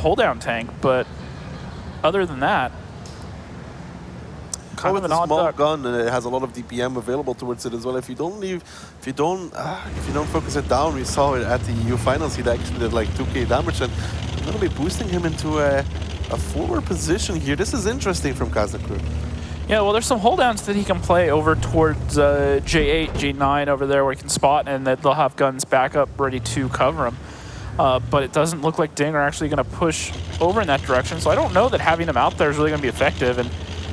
hold down tank, but other than that, kind of with an a odd small duck. gun, and it has a lot of DPM available towards it as well. If you don't focus it down, we saw it at the EU finals. He actually did like 2k damage, and I'm gonna be boosting him into a forward position here. This is interesting from Kazna crew. Yeah, well, there's some holddowns that he can play over towards J8, J9 over there where he can spot, and that they'll have guns back up ready to cover him. But it doesn't look like DiNG are actually going to push over in that direction, so I don't know that having him out there is really going to be effective. And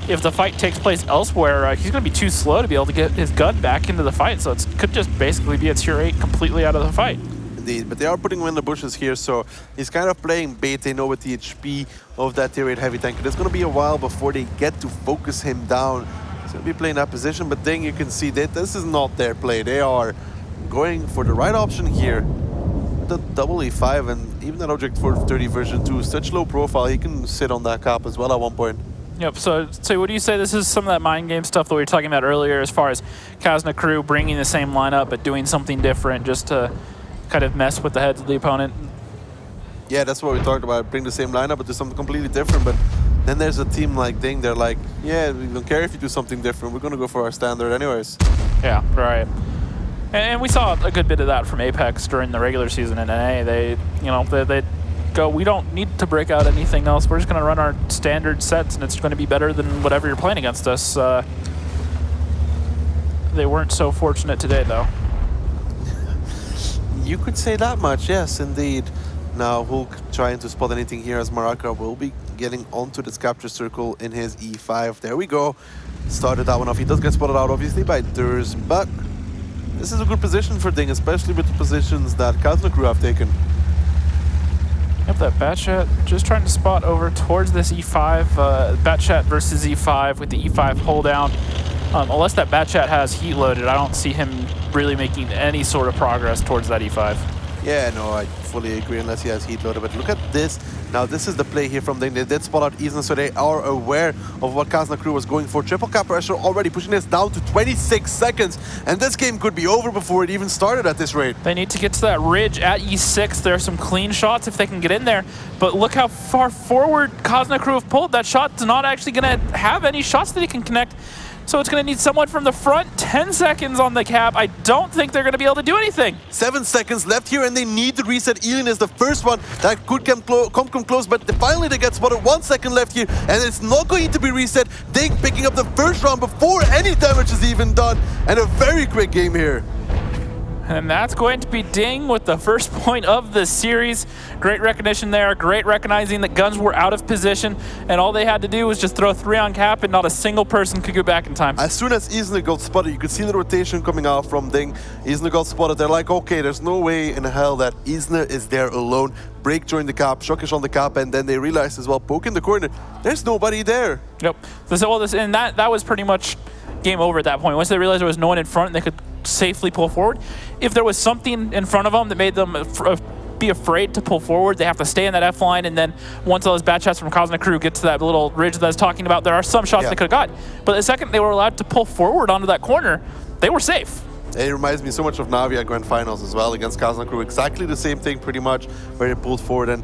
if the fight takes place elsewhere, he's going to be too slow to be able to get his gun back into the fight, so it could just basically be a tier 8 completely out of the fight. Indeed, but they are putting him in the bushes here, so he's kind of playing bait. They know with the HP of that tier 8 heavy tank, it's going to be a while before they get to focus him down. He's going to be playing that position, but then you can see that this is not their play. They are going for the right option here. The double E5 and even that Object 430 version 2, such low profile, he can sit on that cap as well at one point. Yep, so what do you say this is some of that mind game stuff that we were talking about earlier as far as Kazna crew bringing the same lineup but doing something different just to kind of mess with the heads of the opponent? Yeah, that's what we talked about. Bring the same lineup but do something completely different. But then there's a team like DiNG, they're like, yeah, we don't care if you do something different. We're going to go for our standard anyways. Yeah, right. And we saw a good bit of that from Apex during the regular season in NA. They go, we don't need to break out anything else. We're just going to run our standard sets, and it's going to be better than whatever you're playing against us. They weren't so fortunate today, though. You could say that much, yes, indeed. Now Hulk trying to spot anything here as Maraka will be getting onto this capture circle in his E5. There we go. Started that one off. He does get spotted out, obviously, by Durs, but this is a good position for DiNG, especially with the positions that Kazna crew have taken. Yep, that Batchat just trying to spot over towards this E5. Batchat versus E5 with the E5 hold down. Unless that Batchat has heat loaded, I don't see him really making any sort of progress towards that E5. Yeah, no, I fully agree unless he has heat loaded. But look at this. Now, this is the play here from DiNG. They did spot out Kazna, so they are aware of what Kazna crew was going for. Triple cap pressure already pushing this down to 26 seconds. And this game could be over before it even started at this rate. They need to get to that ridge at E6. There are some clean shots if they can get in there. But look how far forward Kazna crew have pulled. That shot's not actually going to have any shots that he can connect. So it's going to need someone from the front. 10 seconds on the cap. I don't think they're going to be able to do anything. 7 seconds left here, and they need to reset. Elin is the first one that could come close, but finally they get spotted. 1 second left here, and it's not going to be reset. DiNG picking up the first round before any damage is even done, and a very quick game here. And that's going to be DiNG with the first point of the series. Great recognition there, great recognizing that guns were out of position, and all they had to do was just throw 3 on cap, and not a single person could go back in time. As soon as Kazna got spotted, you could see the rotation coming out from DiNG. Kazna got spotted. They're like, okay, there's no way in hell that Kazna is there alone. Break joined the cap, Shockish on the cap, and then they realized as well, poke in the corner, there's nobody there. Yep. And that was pretty much game over at that point. Once they realized there was no one in front and they could safely pull forward. If there was something in front of them that made them be afraid to pull forward, they have to stay in that F line, and then once all those bad shots from Kazna crew get to that little ridge that I was talking about, there are some shots they could have got. But the second they were allowed to pull forward onto that corner, they were safe. It reminds me so much of Navi at Grand Finals as well against Kazna crew. Exactly the same thing pretty much, where they pulled forward. And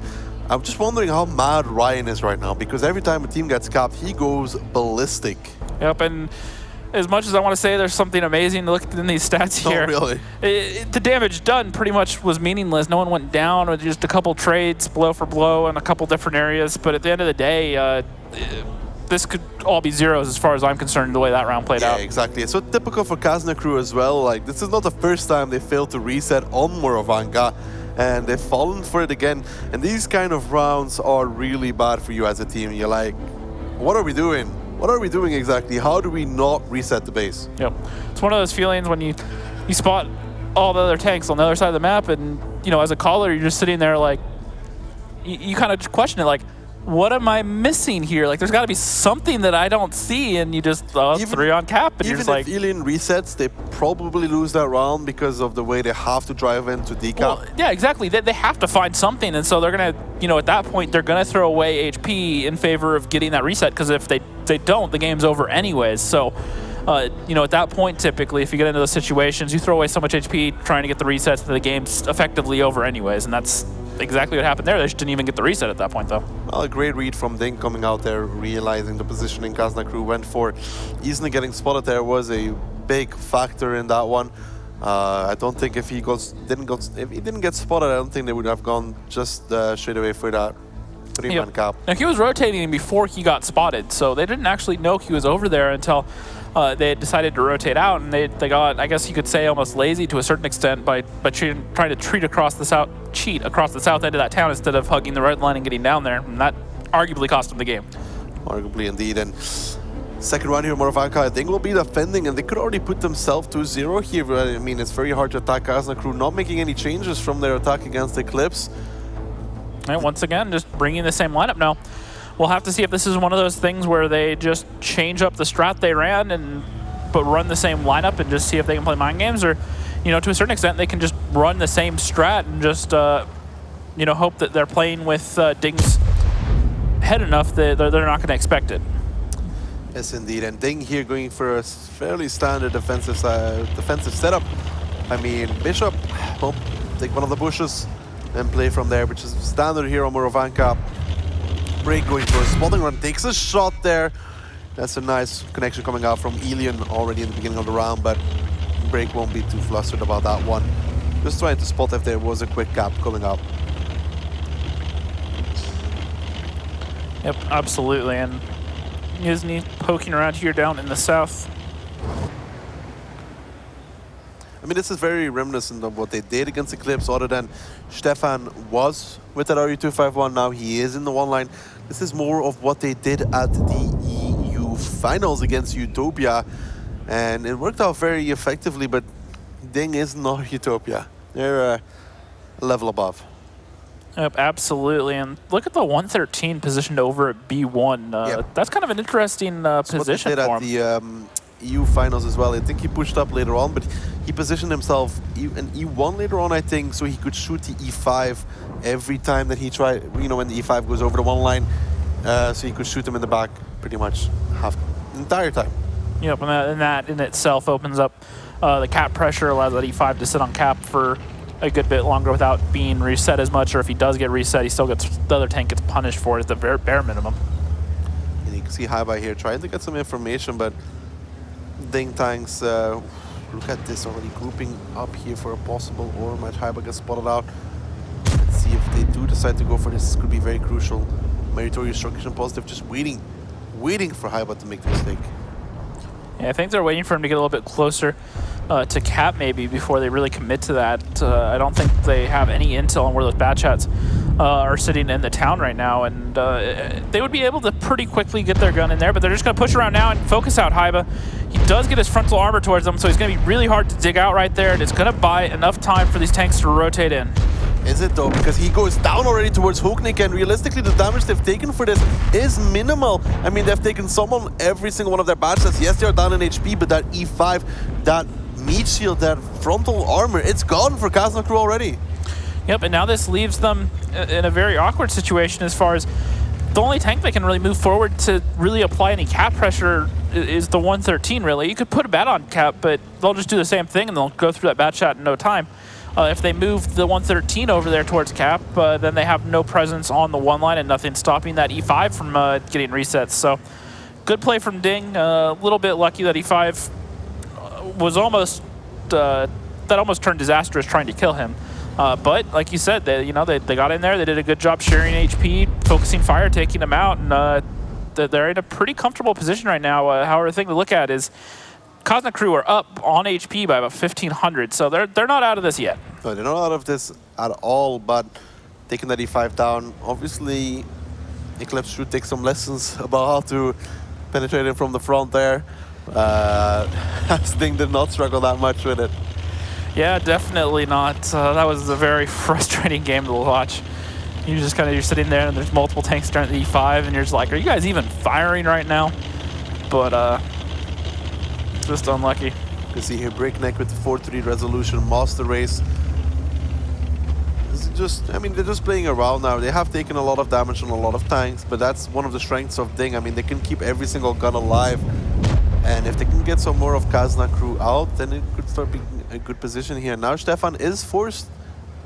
I'm just wondering how mad Ryan is right now, because every time a team gets capped, he goes ballistic. Yep, and as much as I want to say there's something amazing to look in these stats here, not really. The damage done pretty much was meaningless. No one went down, with just a couple trades, blow for blow, in a couple different areas. But at the end of the day, this could all be zeros as far as I'm concerned, the way that round played out. Yeah, exactly. It's so typical for Kazna crew as well. Like, this is not the first time they failed to reset on Moravanka, and they've fallen for it again. And these kind of rounds are really bad for you as a team. You're like, what are we doing? What are we doing exactly? How do we not reset the base? Yep. It's one of those feelings when you spot all the other tanks on the other side of the map, and, you know, as a caller, you're just sitting there like, you kind of question it, like, what am I missing here? Like, there's got to be something that I don't see, and you just 3 on cap, and you're just like... Even if Elin resets, they probably lose that round because of the way they have to drive into decap. Well, yeah, exactly. They have to find something, and so they're going to, you know, at that point, they're going to throw away HP in favor of getting that reset, because if they don't, the game's over anyways. So, you know, at that point, typically, if you get into those situations, you throw away so much HP trying to get the resets that the game's effectively over anyways, and that's exactly what happened there. They just didn't even get the reset at that point, though. Well, a great read from DiNG coming out there, realizing the positioning Kazna crew went for. Easily getting spotted there was a big factor in that one. I don't think if he didn't get spotted, I don't think they would have gone just straight away for that 3-man cap. Now, he was rotating before he got spotted, so they didn't actually know he was over there until they had decided to rotate out, and they got, I guess you could say, almost lazy to a certain extent by trying to cheat across the south end of that town instead of hugging the red line and getting down there, and that arguably cost them the game. Arguably indeed, and second round here, Moravanka, I think will be defending, and they could already put themselves 2-0 here. I mean, it's very hard to attack Kazna crew, not making any changes from their attack against Eclipse. And once again, just bringing the same lineup now. We'll have to see if this is one of those things where they just change up the strat they ran but run the same lineup and just see if they can play mind games, or, you know, to a certain extent, they can just run the same strat and just, you know, hope that they're playing with DiNG's head enough that they're not going to expect it. Yes, indeed, and DiNG here going for a fairly standard defensive setup. I mean, Bishop, well, take one of the bushes and play from there, which is standard here on Moravanka. Break going for a spotting run, takes a shot there. That's a nice connection coming out from Elian already in the beginning of the round, but Break won't be too flustered about that one. Just trying to spot if there was a quick gap coming up. Yep, absolutely, and isn't he poking around here down in the south? I mean, this is very reminiscent of what they did against Eclipse, other than Stefan was with that RU251, now he is in the one line. This is more of what they did at the EU finals against Utopia, and it worked out very effectively, but DiNG is not Utopia. They're a level above. Yep, absolutely, and look at the 113 positioned over at B1. Yep. That's kind of an interesting position for him. What they did at the EU finals as well. I think he pushed up later on, but he positioned himself in E1 later on, I think, so he could shoot the E5 every time that he tried, you know, when the E5 goes over the one line, so he could shoot them in the back pretty much the entire time. Yep, and that in itself opens up the cap pressure, allows that E5 to sit on cap for a good bit longer without being reset as much, or if he does get reset, he still gets, the other tank gets punished for it at the bare minimum. And you can see Haiba here trying to get some information, but DiNG tanks, look at this, already grouping up here for a possible or match. Haiba gets spotted out. Let's see if they do decide to go for this. This could be very crucial. Meritorious structure positive, just waiting for Haiba to make the mistake. Yeah, I think they're waiting for him to get a little bit closer to cap maybe before they really commit to that. I don't think they have any intel on where those bad chats are sitting in the town right now, and they would be able to pretty quickly get their gun in there, but they're just going to push around now and focus out Haiba. He does get his frontal armor towards them, so he's going to be really hard to dig out right there, and it's going to buy enough time for these tanks to rotate in. Is it though? Because he goes down already towards Hooknik, and realistically the damage they've taken for this is minimal. I mean, they've taken some on every single one of their bad shots. Yes, they are down in HP, but that E5, that meat shield, that frontal armor, it's gone for Kazna crew already. Yep, and now this leaves them in a very awkward situation as far as the only tank they can really move forward to really apply any cap pressure is the 113, really. You could put a bat on cap, but they'll just do the same thing and they'll go through that bat shot in no time. If they move the 113 over there towards cap, then they have no presence on the one line and nothing stopping that E5 from getting resets. So good play from DiNG. A little bit lucky that E5 was almost, that almost turned disastrous trying to kill him. But like you said, they got in there. They did a good job sharing HP, focusing fire, taking them out, and they're in a pretty comfortable position right now. However, the thing to look at is Kazna crew are up on HP by about 1,500, so they're not out of this yet. No, they're not out of this at all, but taking that E5 down, obviously Eclipse should take some lessons about how to penetrate it from the front there. DiNG did not struggle that much with it. Yeah, definitely not. That was a very frustrating game to watch. You're just you're sitting there and there's multiple tanks starting at the E5 and you're just like, are you guys even firing right now? But just unlucky. You see here Breakneck with the 4-3 resolution, master race. This is just, I mean, they're just playing around now. They have taken a lot of damage on a lot of tanks, but that's one of the strengths of DiNG. I mean, they can keep every single gun alive. And if they can get some more of Kazna crew out, then it could start being a good position here. Now Stefan is forced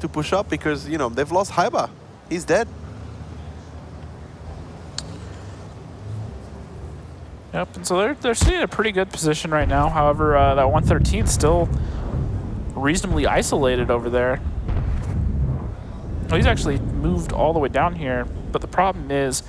to push up because, you know, they've lost Haiba. He's dead. Yep, and so they're sitting in a pretty good position right now. However, that 113 still reasonably isolated over there. Well, he's actually moved all the way down here, but the problem is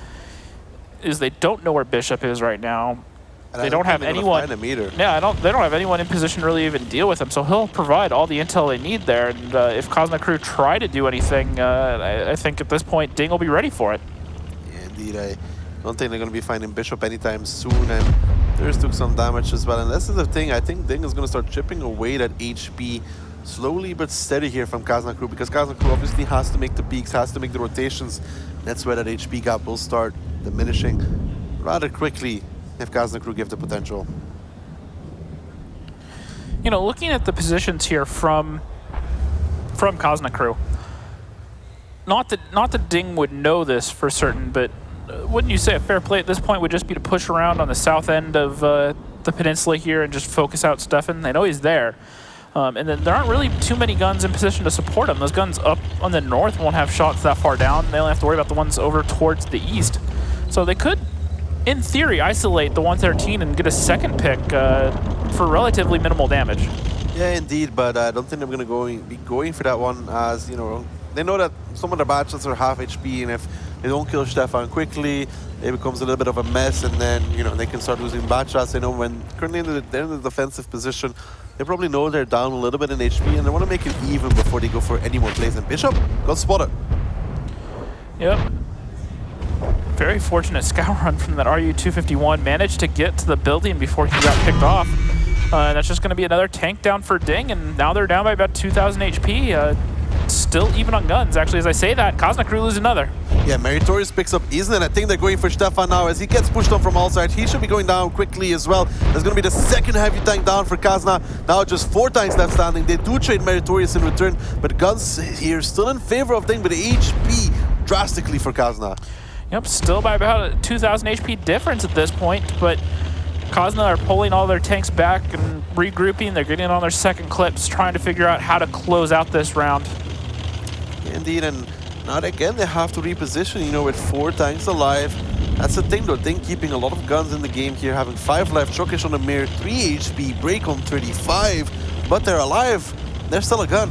they don't know where Bishop is right now. And they don't have anyone. Yeah, they don't have anyone in position to really even deal with him. So he'll provide all the intel they need there. And if Kazna crew try to do anything, I think at this point DiNG will be ready for it. Yeah, indeed. I don't think they're going to be finding Bishop anytime soon. And Thurs took some damage as well. And this is the thing. I think DiNG is going to start chipping away that HP slowly but steady here from Kazna crew, because Kazna crew obviously has to make the peaks, has to make the rotations. That's where that HP gap will start diminishing rather quickly if Kazna crew give the potential. You know, looking at the positions here from Kazna crew, not that DiNG would know this for certain, but wouldn't you say a fair play at this point would just be to push around on the south end of the peninsula here and just focus out Stefan? They know he's there. And then there aren't really too many guns in position to support him. Those guns up on the north won't have shots that far down. They only have to worry about the ones over towards the east. So they could, in theory, isolate the 113 and get a second pick for relatively minimal damage. Yeah, indeed, but I don't think they're going to be going for that one, as, you know, they know that some of the bad shots are half HP, and if they don't kill Stefan quickly, it becomes a little bit of a mess, and then, you know, they can start losing bad shots. They know when currently they're in the defensive position, they probably know they're down a little bit in HP, and they want to make it even before they go for any more plays. And Bishop got spotted. Yep. Very fortunate scout run from that RU-251. Managed to get to the building before he got picked off. And that's just going to be another tank down for DiNG, and now they're down by about 2,000 HP. Still even on guns. Actually, as I say that, Kazna crew lose another. Yeah, Meritorious picks up Eason, and I think they're going for Stefan now as he gets pushed on from all sides. He should be going down quickly as well. There's going to be the second heavy tank down for Kazna. Now just 4 tanks left standing. They do trade Meritorious in return, but guns here still in favor of DiNG, but the HP drastically for Kazna. Yep, still by about a 2,000 HP difference at this point, but Kazna are pulling all their tanks back and regrouping. They're getting on their second clips, trying to figure out how to close out this round. Indeed, and now again they have to reposition, you know, with 4 tanks alive. That's the thing though, DiNG keeping a lot of guns in the game here, having 5 left, Shokish on a mere 3 HP, Break on 35, but they're alive. They're still a gun.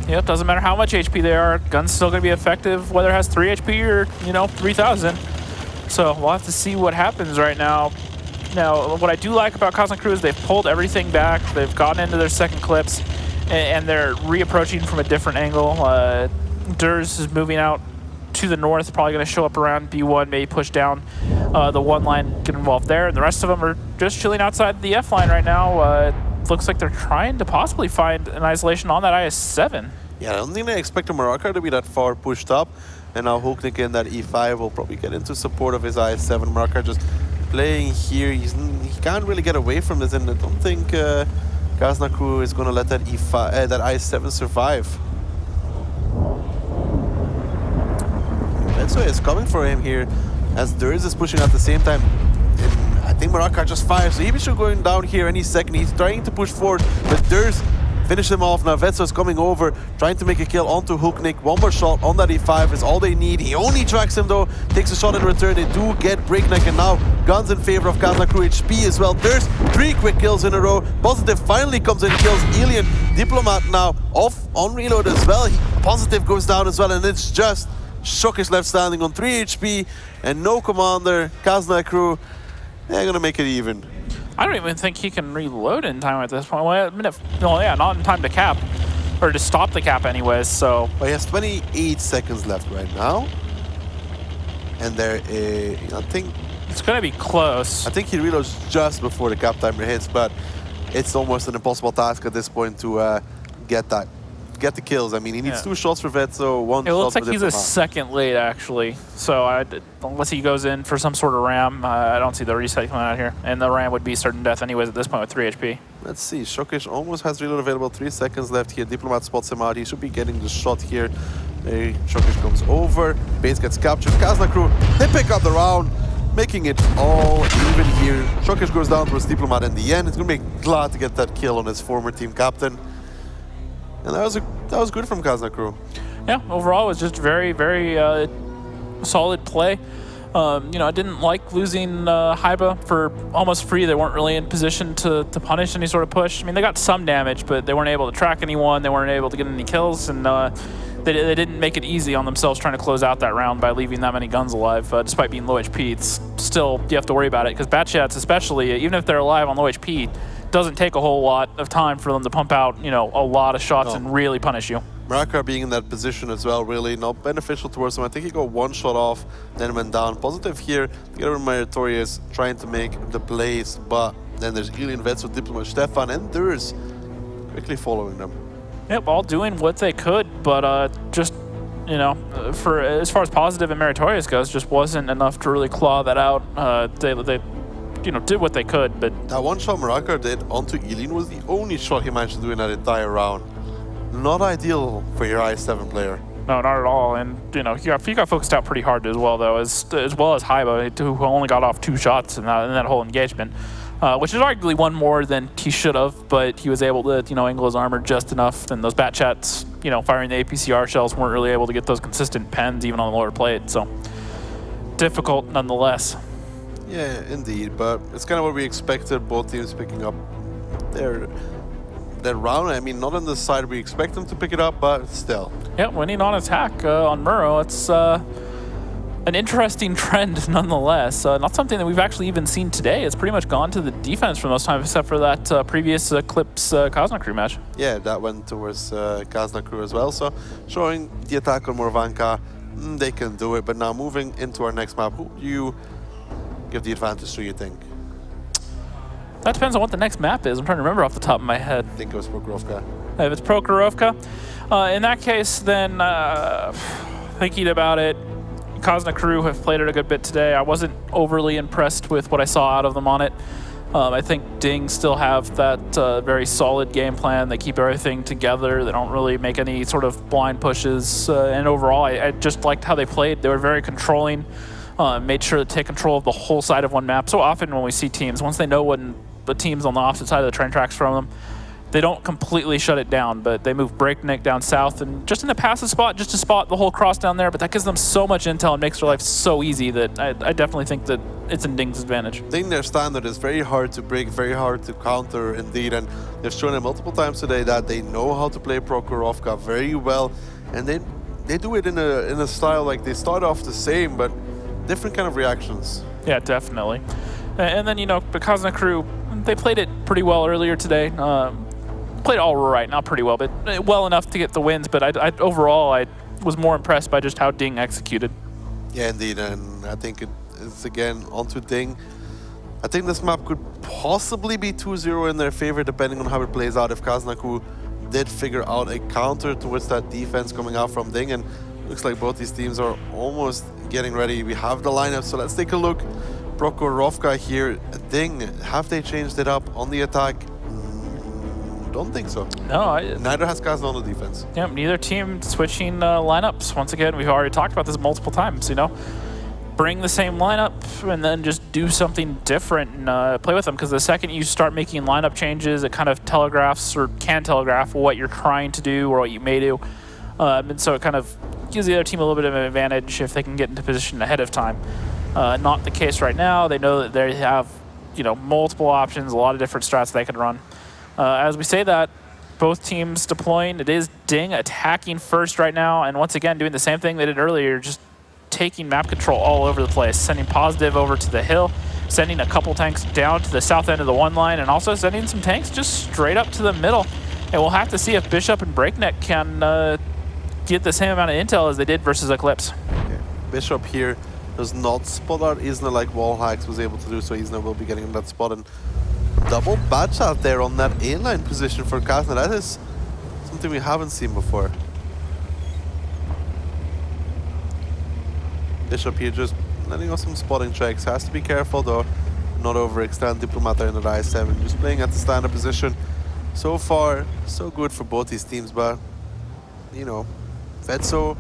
Yep, doesn't matter how much HP they are, gun's still going to be effective whether it has 3 HP or, you know, 3,000. So we'll have to see what happens right now. Now, what I do like about Kazna crew is they've pulled everything back, they've gotten into their second clips, and they're reapproaching from a different angle. Durs is moving out to the north, probably going to show up around B1, maybe push down the 1 line, get involved there, and the rest of them are just chilling outside the F line right now. Looks like they're trying to possibly find an isolation on that IS-7. Yeah, I don't think they expect a Maraka to be that far pushed up, and now Huknik in that E5 will probably get into support of his IS-7. Maraka just playing here, he can't really get away from this, and I don't think Kazna crew is going to let that E5, that IS-7 survive. Vetso is coming for him here as Durs is pushing at the same time. And I think Maraka just fires, so he should going down here any second. He's trying to push forward, but Durs finish him off. Now Vetso is coming over, trying to make a kill onto Huknik. 1 more shot on that E5 is all they need. He only tracks him though, takes a shot in return. They do get Breakneck, and now guns in favor of Kazna crew. HP as well. There's 3 quick kills in a row. Positive finally comes in, kills Alien. Diplomat now off on reload as well. Positive goes down as well, and it's just Shokish left standing on 3 HP and no commander. Kazna crew, they're gonna make it even. I don't even think he can reload in time at this point. Well, yeah, not in time to cap, or to stop the cap anyways, so. Well, he has 28 seconds left right now. And there is, I think... It's gonna be close. I think he reloads just before the cap timer hits, but it's almost an impossible task at this point to get the kills. I mean, he needs 2 shots for Vetso, 1 shot for Diplomat. It looks like he's a second late, actually. So unless he goes in for some sort of ram, I don't see the reset coming out here. And the ram would be certain death anyways at this point with 3 HP. Let's see. Shokish almost has reload available. 3 seconds left here. Diplomat spots him out. He should be getting the shot here. Shokish comes over. Base gets captured. Kazna crew, they pick up the round, making it all even here. Shokish goes down towards Diplomat in the end. He's going to be glad to get that kill on his former team captain. And that was good from Kazna crew. Yeah, overall it was just very, very solid play. You know, I didn't like losing Haiba for almost free. They weren't really in position to punish any sort of push. I mean, they got some damage, but they weren't able to track anyone. They weren't able to get any kills, and they didn't make it easy on themselves trying to close out that round by leaving that many guns alive, despite being low HP. It's still, you have to worry about it, because Batchats especially, even if they're alive on low HP, doesn't take a whole lot of time for them to pump out, you know, a lot of shots and really punish you. Maraka being in that position as well, really not beneficial towards him. I think he got one shot off, then went down. Positive here, together with Meritorious, trying to make the plays, but then there's Alien Vetso, Diplomat, Stefan, and Durs quickly following them. Yep, all doing what they could, but just, you know, for as far as positive and Meritorious goes, just wasn't enough to really claw that out. They you know, did what they could, but... That one shot Maraka did onto Alien was the only shot he managed to do in that entire round. Not ideal for your i7 player. No, not at all. And, you know, he got focused out pretty hard as well, though, as well as Haiba, who only got off 2 shots in that whole engagement, which is arguably one more than he should have, but he was able to, you know, angle his armor just enough, and those Batchats, you know, firing the APCR shells weren't really able to get those consistent pens even on the lower plate, so difficult nonetheless. Yeah, indeed, but it's kind of what we expected, both teams picking up their round. I mean, not on the side we expect them to pick it up, but still. Yeah, winning on attack on Muro, it's an interesting trend nonetheless. Not something that we've actually even seen today. It's pretty much gone to the defense for most times, except for that previous Eclipse Kazna crew match. Yeah, that went towards Kazna crew as well, so showing the attack on Morvanka, they can do it. But now moving into our next map, who do you give the advantage to, you think? That depends on what the next map is. I'm trying to remember off the top of my head. I think it was Prokhorovka. If it's Prokhorovka, in that case, then thinking about it, Kazna crew have played it a good bit today. I wasn't overly impressed with what I saw out of them on it. I think DiNG still have that very solid game plan. They keep everything together. They don't really make any sort of blind pushes. And overall, I just liked how they played. They were very controlling. Made sure to take control of the whole side of one map. So often when we see teams, once they know when the team's on the opposite side of the train tracks from them, they don't completely shut it down, but they move breakneck down south and just in the passive spot, just to spot the whole cross down there. But that gives them so much intel and makes their life so easy that I definitely think that it's in DiNG's advantage. I think their standard is very hard to break, very hard to counter indeed, and they've shown it multiple times today that they know how to play Prokhorovka very well, and they do it in a style like they start off the same, but different kind of reactions. Yeah, definitely. And then, you know, the Kazna crew, they played it pretty well earlier today. Played all right, not pretty well, but well enough to get the wins. But overall, I was more impressed by just how DiNG executed. Yeah, indeed, and I think it's again onto DiNG. I think this map could possibly be 2-0 in their favor, depending on how it plays out. If Kazna crew did figure out a counter towards that defense coming out from DiNG, and looks like both these teams are almost getting ready. We have the lineup, so let's take a look. Prokhorovka here. DiNG, have they changed it up on the attack? Don't think so. No, neither has Kazna on the defense. Yeah, neither team switching lineups. Once again, we've already talked about this multiple times. You know, bring the same lineup and then just do something different and play with them. Because the second you start making lineup changes, it kind of telegraphs or can telegraph what you're trying to do or what you may do. And so it kind of gives the other team a little bit of an advantage if they can get into position ahead of time. Not the case right now. They know that they have, you know, multiple options, a lot of different strats they can run. As we say that, both teams deploying. It is DiNG attacking first right now, and once again doing the same thing they did earlier, just taking map control all over the place, sending positive over to the hill, sending a couple tanks down to the south end of the one line, and also sending some tanks just straight up to the middle. And we'll have to see if Bishop and Breakneck can get the same amount of intel as they did versus Eclipse. Yeah. Bishop here does not spot out Isna like Wallhacks was able to do, so Isna will be getting in that spot. And double batch out there on that A-line position for Kazna. That is something we haven't seen before. Bishop here just letting off some spotting checks. Has to be careful though, not overextend. Diplomat there in the I7, just playing at the standard position. So far, so good for both these teams, but you know, Vetso,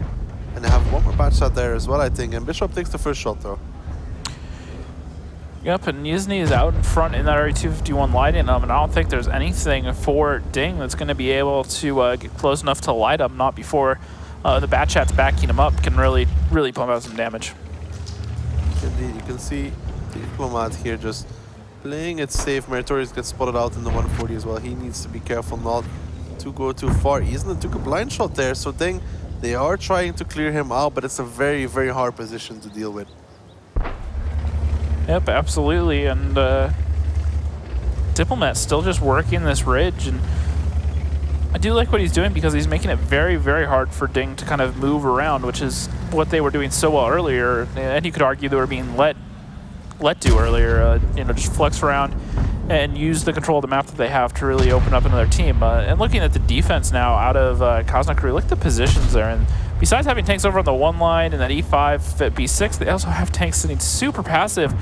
and they have one more batch shot there as well, I think. And Bishop takes the first shot though. Yep, and Yuzny is out in front in that RE-251 lighting and I don't think there's anything for DiNG that's going to be able to get close enough to light him, not before the Bat Chat's backing him up, can really pump out some damage. Indeed, you can see Diplomat here just playing it safe. Meritorious gets spotted out in the 140 as well. He needs to be careful not to go too far. Isn't took a blind shot there, so DiNG, they are trying to clear him out, but it's a very, very hard position to deal with. Yep, absolutely, and Diplomat's still just working this ridge, and I do like what he's doing because he's making it very, very hard for DiNG to kind of move around, which is what they were doing so well earlier, and you could argue they were being let do earlier, you know, just flex around and use the control of the map that they have to really open up another team. And looking at the defense now out of Kazna crew, look at the positions there, and besides having tanks over on the 1 line and that E5 at B6, they also have tanks sitting super passive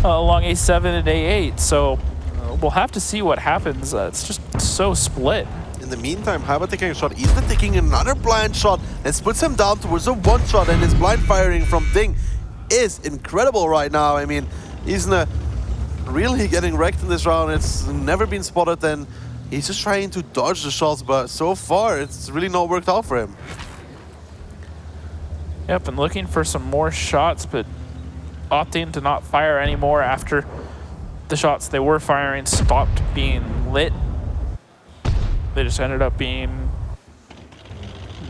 along A7 and A8. So we'll have to see what happens. It's just so split. In the meantime, Haba taking a shot. Isna taking another blind shot and puts him down towards a 1-shot, and his blind firing from DiNG is incredible right now. I mean, Isna really getting wrecked in this round. It's never been spotted, and he's just trying to dodge the shots, but so far it's really not worked out for him. Yep, and looking for some more shots, but opting to not fire anymore after the shots they were firing stopped being lit. They just ended up being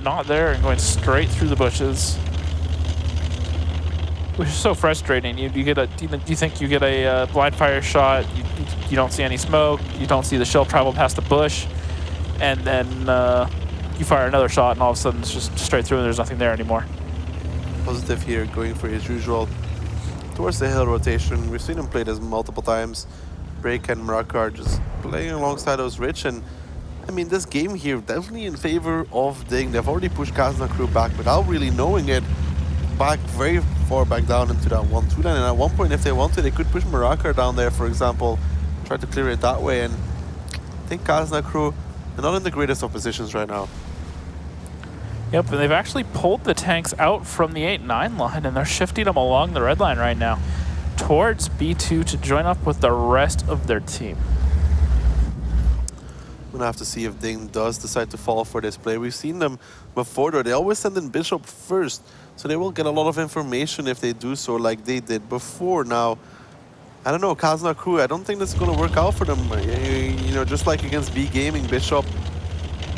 not there and going straight through the bushes, which is so frustrating. You think you get a blind fire shot, you don't see any smoke, you don't see the shell travel past the bush, and then you fire another shot, and all of a sudden it's just straight through and there's nothing there anymore. Positive here, going for his usual towards the hill rotation. We've seen him play this multiple times. Break and Mrakar just playing alongside those Rich, and I mean, this game here definitely in favor of DiNG. They've already pushed Kazna crew back without really knowing it, back very far back down into that 1-2 line, and at one point if they wanted they could push Mrakar down there, for example, try to clear it that way, and I think Kazna crew, they're not in the greatest of positions right now. Yep, and they've actually pulled the tanks out from the 8-9 line, and they're shifting them along the red line right now towards B2 to join up with the rest of their team. We're gonna have to see if DiNG does decide to fall for this play. We've seen them before though. They always send in Bishop first, so they will get a lot of information if they do so like they did before. Now, I don't know, Kazna crew, I don't think that's gonna work out for them. You know, just like against B Gaming, Bishop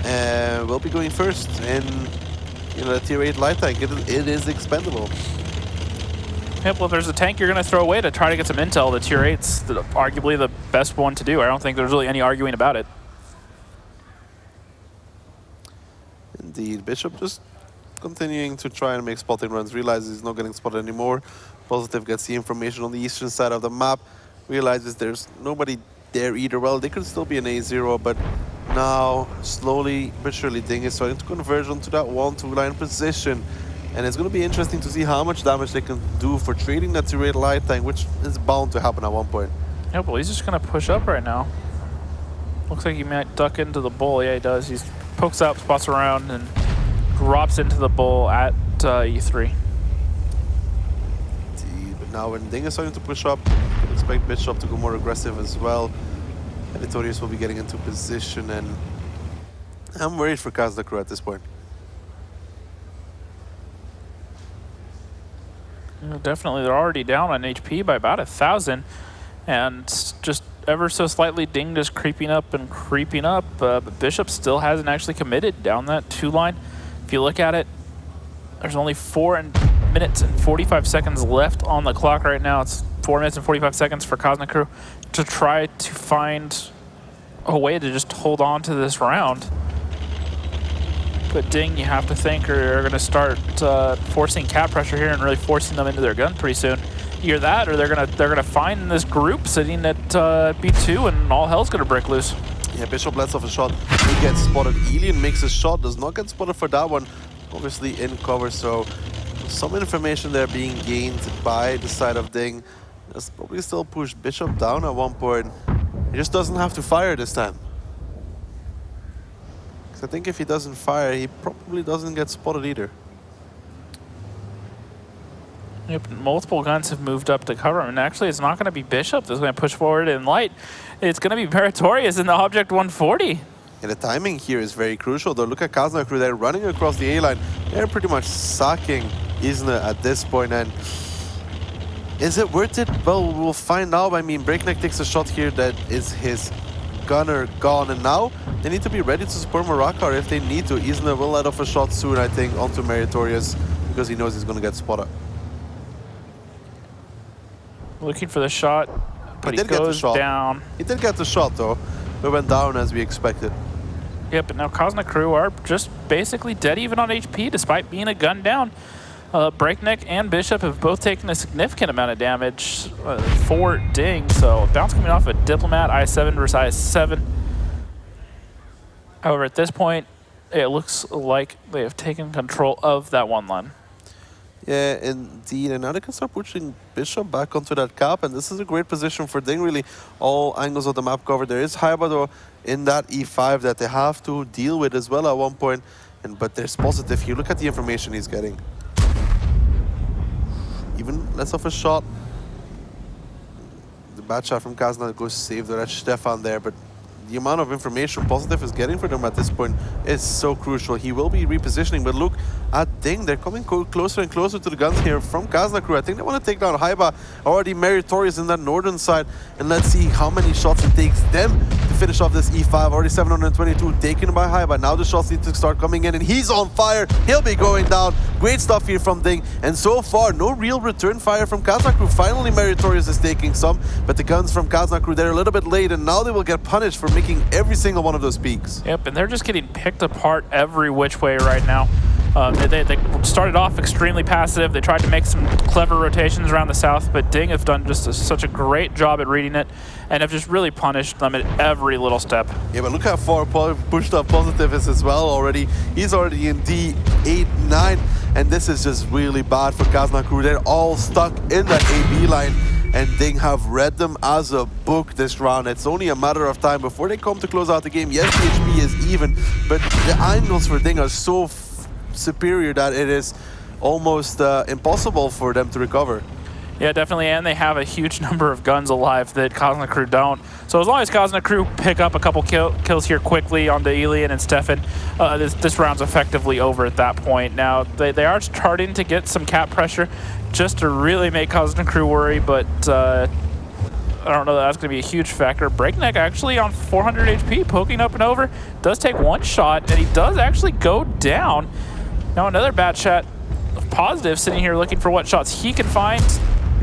will be going first, and you know, the tier 8 light tank, it is expendable. Yep, well, if there's a tank you're going to throw away to try to get some intel, the tier 8's arguably the best one to do. I don't think there's really any arguing about it. Indeed, Bishop just continuing to try and make spotting runs, realizes he's not getting spotted anymore. Positive gets the information on the eastern side of the map, realizes there's nobody there either. Well, they could still be an A0, but now slowly but surely DiNG is starting to converge onto that 1-2 line position. And it's going to be interesting to see how much damage they can do for trading that tier 8 light tank, which is bound to happen at one point. Yeah, well, he's just going to push up right now. Looks like he might duck into the bull. Yeah, he does. He pokes out, spots around, and drops into the bull at E3. But now when DiNG is starting to push up, you can expect Bishop to go more aggressive as well. Editorius will be getting into position, and I'm worried for Kazna crew at this point. Yeah, definitely, they're already down on HP by about 1,000, and just ever so slightly DiNG just creeping up and creeping up, but Bishop still hasn't actually committed down that 2 line. If you look at it, there's only 4 minutes and 45 seconds left on the clock right now. It's 4 minutes and 45 seconds for Kazna crew to try to find a way to just hold on to this round. But DiNG, you have to think, are going to start forcing cap pressure here and really forcing them into their gun pretty soon. Either that, or they're gonna find this group sitting at B2, and all hell's gonna break loose. Yeah, Bishop lets off a shot. He gets spotted. Elian makes a shot, does not get spotted for that one. Obviously in cover, so some information there being gained by the side of DiNG. That's probably still pushed Bishop down at one point. He just doesn't have to fire this time. Because I think if he doesn't fire, he probably doesn't get spotted either. Yep, multiple guns have moved up to cover him, and actually it's not going to be Bishop that's going to push forward in light. It's going to be Meritorious in the Object 140. And the timing here is very crucial, though. Look at Kazna crew, they're running across the A-line. They're pretty much sacking Isna at this point, and is it worth it? Well, we'll find out. I mean, Breakneck takes a shot here that is his gunner gone, and now they need to be ready to support Marakar if they need to. Isna will let off a shot soon, I think, onto Meritorious, because he knows he's going to get spotted. Looking for the shot, but he did get the goes shot. down. He did get the shot, though. It went down as we expected. Yeah, but now Kazna crew are just basically dead even on HP, despite being a gun down. Breakneck and Bishop have both taken a significant amount of damage for DiNG, so bounce coming off a Diplomat, I7 versus I7. However, at this point, it looks like they have taken control of that one line. Yeah, indeed. And now they can start pushing Bishop back onto that cap, and this is a great position for DiNG, really. All angles of the map covered. There is Haiba, though, in that E5 that they have to deal with as well at one point. But there's positive here. Look at the information he's getting. Even less of a shot. The bad shot from Kazna goes save the red Stefan there, but the amount of information Positive is getting for them at this point is so crucial. He will be repositioning, but look at DiNG. They're coming closer and closer to the guns here from Kazna crew. I think they want to take down Haiba, already Meritorious in that northern side. And let's see how many shots it takes them to finish off this E5. Already 722 taken by Haiba. Now the shots need to start coming in, and he's on fire. He'll be going down. Great stuff here from DiNG. And so far, no real return fire from Kazna crew. Finally, Meritorious is taking some, but the guns from Kazna crew, they're a little bit late, and now they will get punished for making every single one of those peaks. Yep, and they're just getting picked apart every which way right now. They started off extremely passive. They tried to make some clever rotations around the south, but DiNG have done just such a great job at reading it and have just really punished them at every little step. Yeah, but look how far pushed up Positive is as well already. He's already in D8, 9, and this is just really bad for Kazna crew. They're all stuck in that AB line, and DiNG have read them as a book this round. It's only a matter of time before they come to close out the game. Yes, the HP is even, but the angles for DiNG are so superior that it is almost impossible for them to recover. Yeah, definitely, and they have a huge number of guns alive that Kazna crew don't. So as long as Kazna crew pick up a couple kills here quickly onto Elian and Stefan, this round's effectively over at that point. Now, they are starting to get some cap pressure just to really make Kazna crew worry, but I don't know that that's going to be a huge factor. Breakneck actually on 400 HP, poking up and over, does take one shot, and he does actually go down. Now another bad shot of Positive sitting here looking for what shots he can find.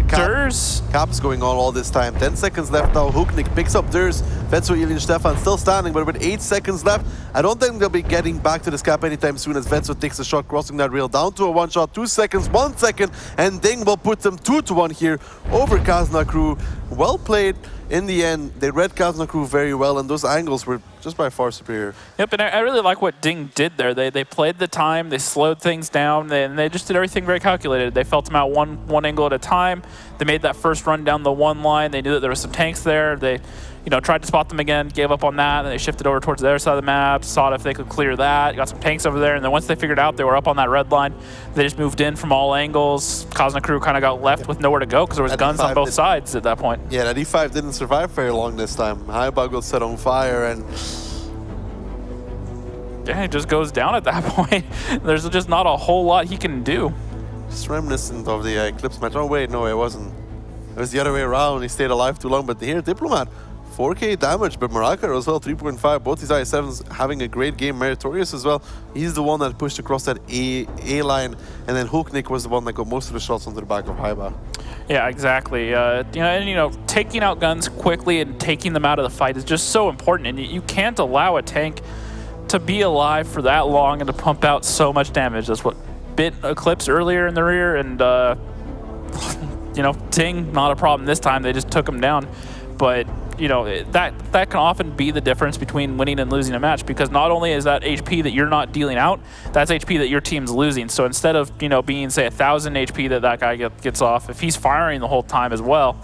Cap's going on all this time. 10 seconds left now. Hooknik picks up Durs. Vetso, Ilin, Stefan still standing, but with 8 seconds left, I don't think they'll be getting back to this cap anytime soon as Vetso takes a shot, crossing that rail down to a one shot. 2 seconds, 1 second, and DiNG will put them 2-1 here over Kazna crew. Well played. In the end, they read Kazna crew very well, and those angles were just by far superior. Yep, and I really like what DiNG did there. They played the time, they slowed things down, and they just did everything very calculated. They felt them out one angle at a time. They made that first run down the one line. They knew that there was some tanks there. They tried to spot them again, gave up on that, and they shifted over towards the other side of the map, saw if they could clear that, got some tanks over there, and then once they figured out they were up on that red line, they just moved in from all angles. Kazna crew kind of got left with nowhere to go because there was guns on both sides at that point. Yeah, that E5 didn't survive very long this time. Haibag was set on fire, and yeah, it just goes down at that point. There's just not a whole lot he can do. Just reminiscent of the Eclipse match. Oh wait, no, it wasn't. It was the other way around. He stayed alive too long, but here, Diplomat, 4k damage, but Marakar as well, 3.5. Both these I7s having a great game. Meritorious as well. He's the one that pushed across that A line, and then Hooknik was the one that got most of the shots onto the back of Haiba. Yeah, exactly. Taking out guns quickly and taking them out of the fight is just so important, and you can't allow a tank to be alive for that long and to pump out so much damage. That's what bit Eclipse earlier in the rear, and DiNG, not a problem this time. They just took him down, but that can often be the difference between winning and losing a match, because not only is that HP that you're not dealing out, that's HP that your team's losing. So instead of being, say, 1,000 HP that guy gets off, if he's firing the whole time as well,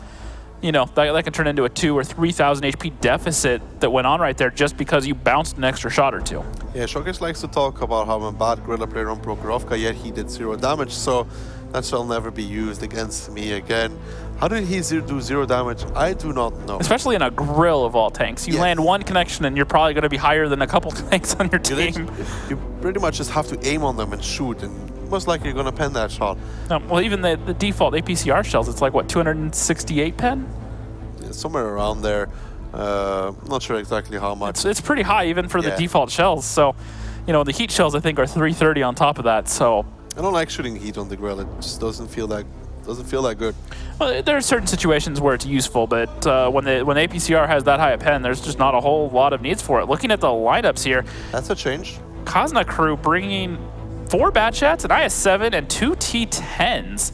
that can turn into a 2,000 or 3,000 HP deficit that went on right there just because you bounced an extra shot or two. Yeah, Shokish likes to talk about how I'm a bad Guerrilla player on Prokhorovka, yet he did 0 damage. So That shall never be used against me again. How did he do 0 damage? I do not know. Especially in a grill of all tanks. You land one connection and you're probably going to be higher than a couple tanks on your team. You pretty much just have to aim on them and shoot, and most likely you're going to pen that shot. Well, even the default APCR shells, it's like, what, 268 pen? Yeah, somewhere around there. Not sure exactly how much. It's pretty high even for the default shells. So, you know, the heat shells, I think, are 330 on top of that. So I don't like shooting heat on the grill. It just doesn't feel that good. Well, there are certain situations where it's useful, but when APCR has that high a pen, there's just not a whole lot of needs for it. Looking at the lineups here, that's a change. Kazna crew bringing 4 Batchats, an IS-7, and 2 T-10s.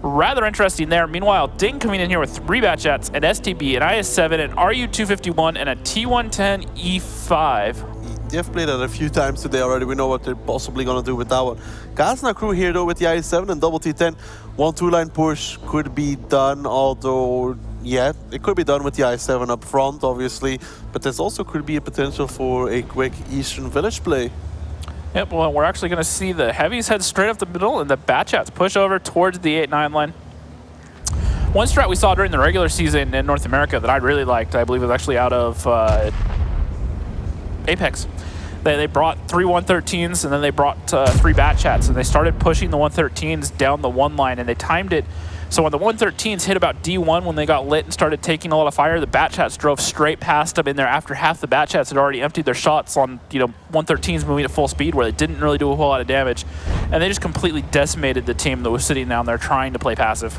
Rather interesting there. Meanwhile, DiNG coming in here with 3 Batchats, an STB, an IS-7, an RU-251, and a T-110 E5. They've played it a few times today already. We know what they're possibly going to do with that one. Kazna crew here, though, with the IS-7 and double T-10. 1-2 line push could be done, although, yeah, it could be done with the IS-7 up front, obviously. But there's also could be a potential for a quick Eastern Village play. Yep, well, we're actually going to see the heavies head straight up the middle and the Batchats push over towards the 8-9 line. One strat we saw during the regular season in North America that I really liked, I believe it was actually out of Apex. They brought 3 113s and then they brought 3 Batchats, and they started pushing the 113s down the 1 line, and they timed it so when the 113s hit about D1 when they got lit and started taking a lot of fire, the Batchats drove straight past them in there after half the Batchats had already emptied their shots on 113s moving at full speed where they didn't really do a whole lot of damage, and they just completely decimated the team that was sitting down there trying to play passive.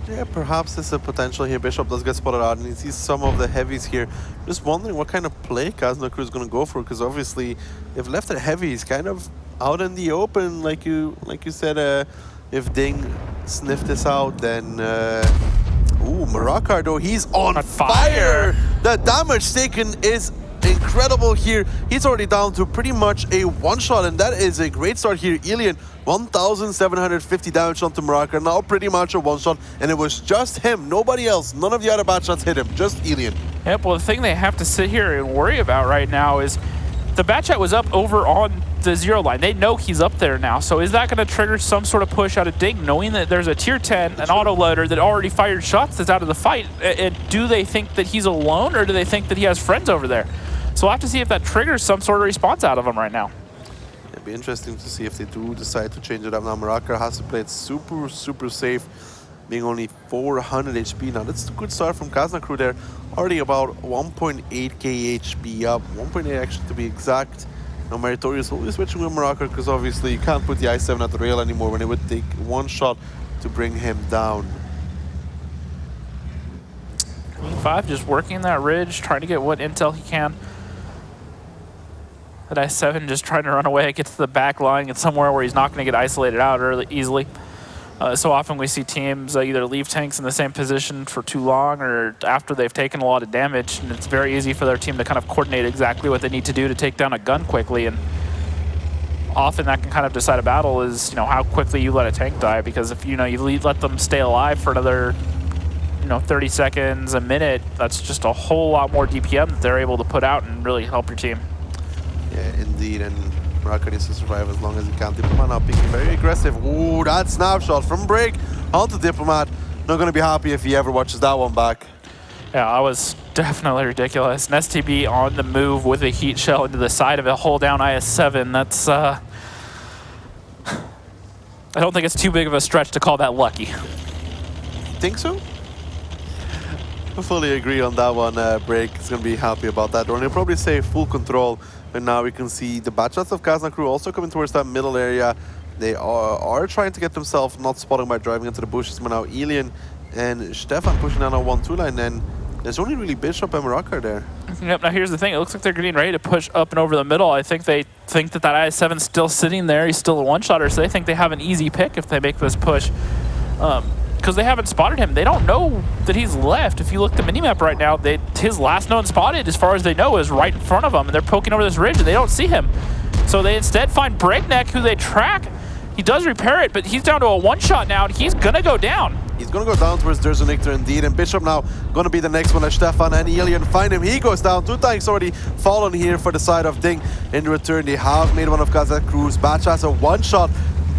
Yeah, perhaps there's a potential here. Bishop does get spotted out, and he sees some of the heavies here. Just wondering what kind of play Kazna crew is going to go for, because obviously they've left it heavies kind of out in the open, like you said. If DiNG sniffed this out, then ooh, Marakar though, he's on fire. The damage taken is incredible here. He's already down to pretty much a 1-shot, and that is a great start here. Alien, 1,750 damage onto Marakar, now pretty much a 1-shot, and it was just him, nobody else. None of the other bad shots hit him, just Alien. Yep, well, the thing they have to sit here and worry about right now is the Batchat was up over on the 0 line. They know he's up there now, so is that going to trigger some sort of push out of DiNG, knowing that there's a tier 10, an autoloader that already fired shots that's out of the fight? And do they think that he's alone, or do they think that he has friends over there? So we'll have to see if that triggers some sort of response out of him right now. It'd be interesting to see if they do decide to change it up now. Marakar has to play it super, super safe, being only 400 HP. Now, that's a good start from Kazna crew there. Already about 1.8k HP up, 1.8 actually to be exact. Now, Meritorious will be switching with Marakar because obviously you can't put the i7 at the rail anymore when it would take 1 shot to bring him down. E5 just working that ridge, trying to get what intel he can. That i7 just trying to run away, get to the back line, get somewhere where he's not going to get isolated out easily. So often we see teams either leave tanks in the same position for too long or after they've taken a lot of damage, and it's very easy for their team to kind of coordinate exactly what they need to do to take down a gun quickly, and often that can kind of decide a battle is, how quickly you let a tank die, because if, you let them stay alive for another, 30 seconds, a minute, that's just a whole lot more DPM that they're able to put out and really help your team. Yeah, indeed, and Marakar needs to survive as long as he can. Diplomat now picking very aggressive. Ooh, that snapshot from Break onto Diplomat. Not going to be happy if he ever watches that one back. Yeah, that was definitely ridiculous. An STB on the move with a heat shell into the side of a hold down IS-7. That's, I don't think it's too big of a stretch to call that lucky. Think so? I fully agree on that one. Break is going to be happy about that. Or he'll probably say full control. And now we can see the Batchats of Kazna crew also coming towards that middle area. They are trying to get themselves not spotted by driving into the bushes. But now Alien and Stefan pushing down a 1-2 line. And there's only really Bishop and Marakar there. Yep, now here's the thing. It looks like they're getting ready to push up and over the middle. I think they think that IS-7's still sitting there. He's still a 1-shotter, so they think they have an easy pick if they make this push. Because they haven't spotted him. They don't know that he's left. If you look at the minimap right now, his last known spotted, as far as they know, is right in front of them, and they're poking over this ridge, and they don't see him. So they instead find Breakneck, who they track. He does repair it, but he's down to a 1-shot now, and he's going to go down. He's going to go down towards Derzonictor indeed, and Bishop now going to be the next one as Stefan and Alien find him. He goes down. 2 tanks already fallen here for the side of DiNG. In return, they have made one of Kazakh crew's Batch as a 1-shot,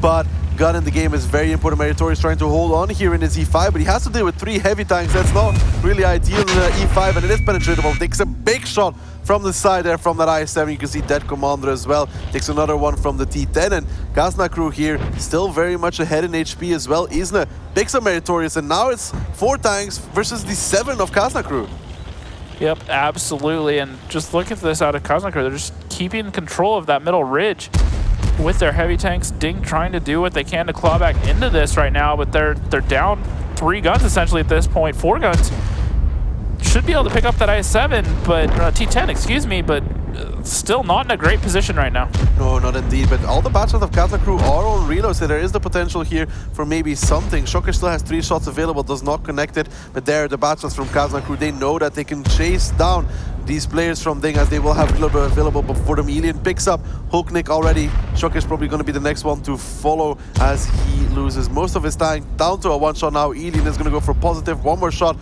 but gun in the game is very important. Meritorious trying to hold on here in his E5, but he has to deal with 3 heavy tanks. That's not really ideal in the E5, and it is penetratable. Takes a big shot from the side there from that IS-7. You can see Dead Commander as well. Takes another one from the T10, and Kazna crew here still very much ahead in HP as well. Isna picks up Meritorious, and now it's 4 tanks versus the 7 of Kazna crew. Yep, absolutely. And just look at this out of Kazna crew. They're just keeping control of that middle ridge with their heavy tanks. DiNG trying to do what they can to claw back into this right now, but they're down 3 guns essentially at this point. 4 guns. Should be able to pick up that IS-7, but T10, excuse me, but still not in a great position right now. No, not indeed, but all the batches of Kazna crew are on reload, so there is the potential here for maybe something. Shocker still has 3 shots available, does not connect it, but there the batches from Kazna crew, they know that they can chase down these players from DiNG, as they will have reload available before them. Elian picks up Hulknik already. Shocker is probably going to be the next one to follow, as he loses most of his time down to a 1-shot now. Elian is going to go for positive. 1 more shot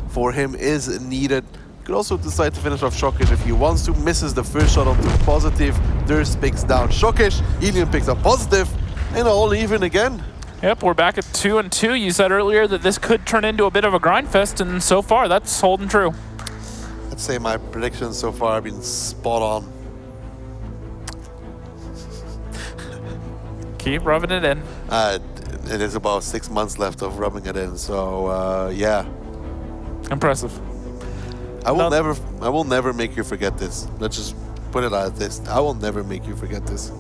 for him is needed. You could also decide to finish off Shockish if he wants to. Misses the first shot onto positive. Durst picks down Shockish. Elian picks up positive, and all even again. Yep, we're back at 2-2. You said earlier that this could turn into a bit of a grind fest, and so far that's holding true. I'd say my predictions so far have been spot on. Keep rubbing it in. It is about 6 months left of rubbing it in, so yeah. Impressive. I will never make you forget this. Let's just put it like this. I will never make you forget this.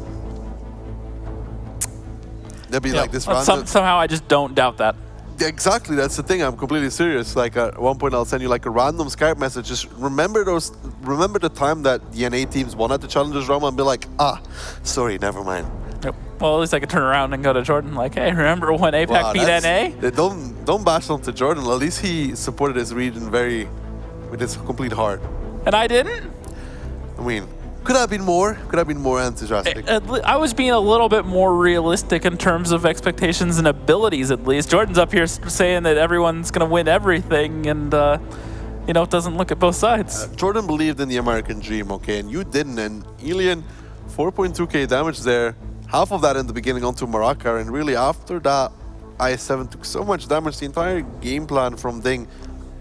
There'll be like this random... Somehow I just don't doubt that. Exactly, that's the thing. I'm completely serious. Like at one point I'll send you like a random Skype message. Just remember the time that the NA teams won at the Challengers Realm, and be like, sorry, never mind. Yep. Well, at least I could turn around and go to Jordan like, hey, remember when APAC beat NA? Don't bash onto Jordan. At least he supported his region with his complete heart. And I didn't? I mean, could have been more. Could have been more enthusiastic. I was being a little bit more realistic in terms of expectations and abilities, at least. Jordan's up here saying that everyone's going to win everything, and you know, it doesn't look at both sides. Jordan believed in the American dream, okay, and you didn't. And Elian, 4.2k damage there. Half of that in the beginning onto Maraka, and really after that, IS-7 took so much damage, the entire game plan from DiNG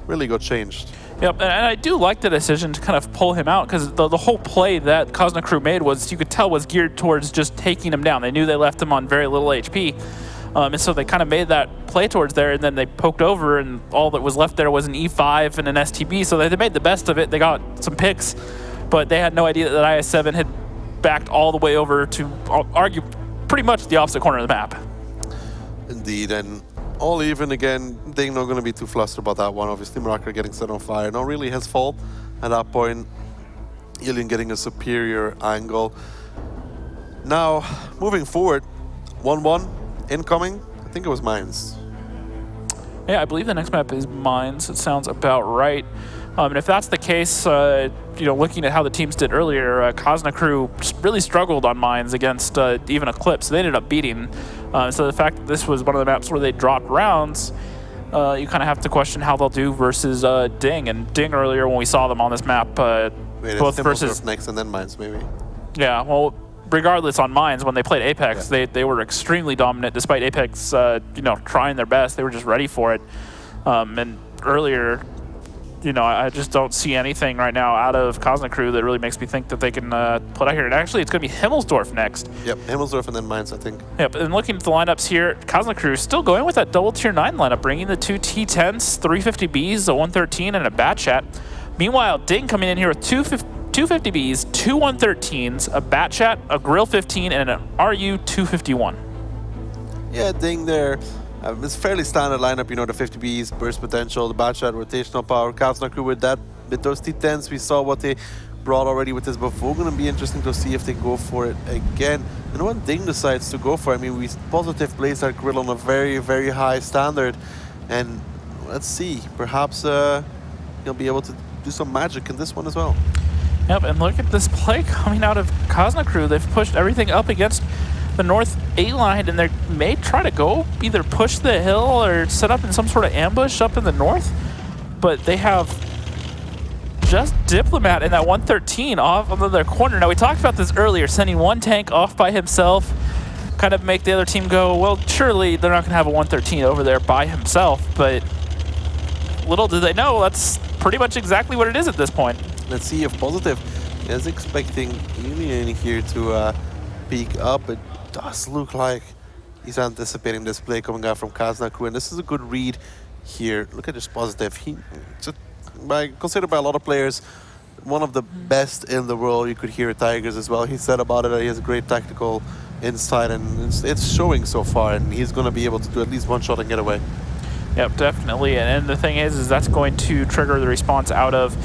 really got changed. Yep, and I do like the decision to kind of pull him out, because the whole play that Kazna crew made was, you could tell, was geared towards just taking him down. They knew they left him on very little HP, and so they kind of made that play towards there, and then they poked over, and all that was left there was an E5 and an STB, so they made the best of it. They got some picks, but they had no idea that IS-7 had backed all the way over to argue pretty much the opposite corner of the map. Indeed, and all even again. DiNG not going to be too flustered about that one. Obviously, Maraka getting set on fire. Not really his fault at that point. Elian getting a superior angle. Now, moving forward, 1-1 incoming. I think it was Mines. Yeah, I believe the next map is Mines. It sounds about right. And if that's the case, you know, looking at how the teams did earlier, Kazna crew really struggled on Mines against even Eclipse. They ended up beating. So the fact that this was one of the maps where they dropped rounds, you kind of have to question how they'll do versus DiNG. And DiNG earlier, when we saw them on this map, both versus next and then Mines maybe. Yeah, well, regardless on Mines, when they played Apex, yeah, they were extremely dominant. Despite Apex, you know, trying their best, they were just ready for it. And earlier, you know, I just don't see anything right now out of Kazna crew that really makes me think that they can put out here. And actually, it's going to be Himmelsdorf next. Yep, Himmelsdorf and then Mines, I think. Yep, and looking at the lineups here, Kazna crew is still going with that double tier 9 lineup, bringing the 2 T10s, 350Bs, a 113, and a Batchat. Meanwhile, DiNG coming in here with 2 250Bs, 2 113s, a Batchat, a Grill 15, and an RU 251. Yeah, DiNG there. It's fairly standard lineup, you know, the 50Bs, burst potential, the Batchat, rotational power. Kazna crew with that, with those T10s, we saw what they brought already with this before. Going to be interesting to see if they go for it again. And when DiNG decides to go for it, I mean, we positive place that Grill on a very, very high standard. And let's see, perhaps he'll be able to do some magic in this one as well. Yep, and look at this play coming out of Kazna crew. They've pushed everything up against the north A line, and they may try to go either push the hill or set up in some sort of ambush up in the north. But they have just Diplomat in that 113 off of their corner. Now, we talked about this earlier, sending one tank off by himself. kind of make the other team go, well, surely they're not going to have a 113 over there by himself, but little do they know, that's pretty much exactly what it is at this point. Let's see if Positive is expecting Alien here to peek up. It does look like he's anticipating this play coming out from Kazna crew, and this is a good read here. Look at this Positive. Considered by a lot of players one of the best in the world. You could hear Tigers as well. He said about it that he has a great tactical insight, and it's showing so far, and he's going to be able to do at least one shot and get away. Yep, definitely. And the thing is that's going to trigger the response out of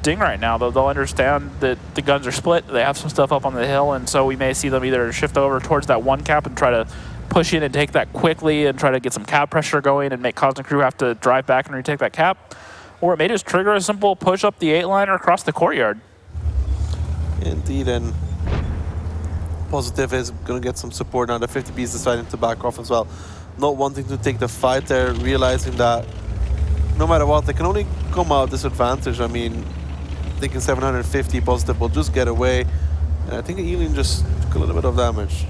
DiNG right now. They'll understand that the guns are split. They have some stuff up on the hill, and so we may see them either shift over towards that one cap and try to push in and take that quickly and try to get some cap pressure going and make Kazna crew have to drive back and retake that cap, or it may just trigger a simple push up the 8-liner across the courtyard. Indeed, and Positive is going to get some support now. The 50B is deciding to back off as well, not wanting to take the fight there, realizing that no matter what, they can only come out disadvantaged. I mean, thinking 750, Positive will just get away, and I think Alien just took a little bit of damage.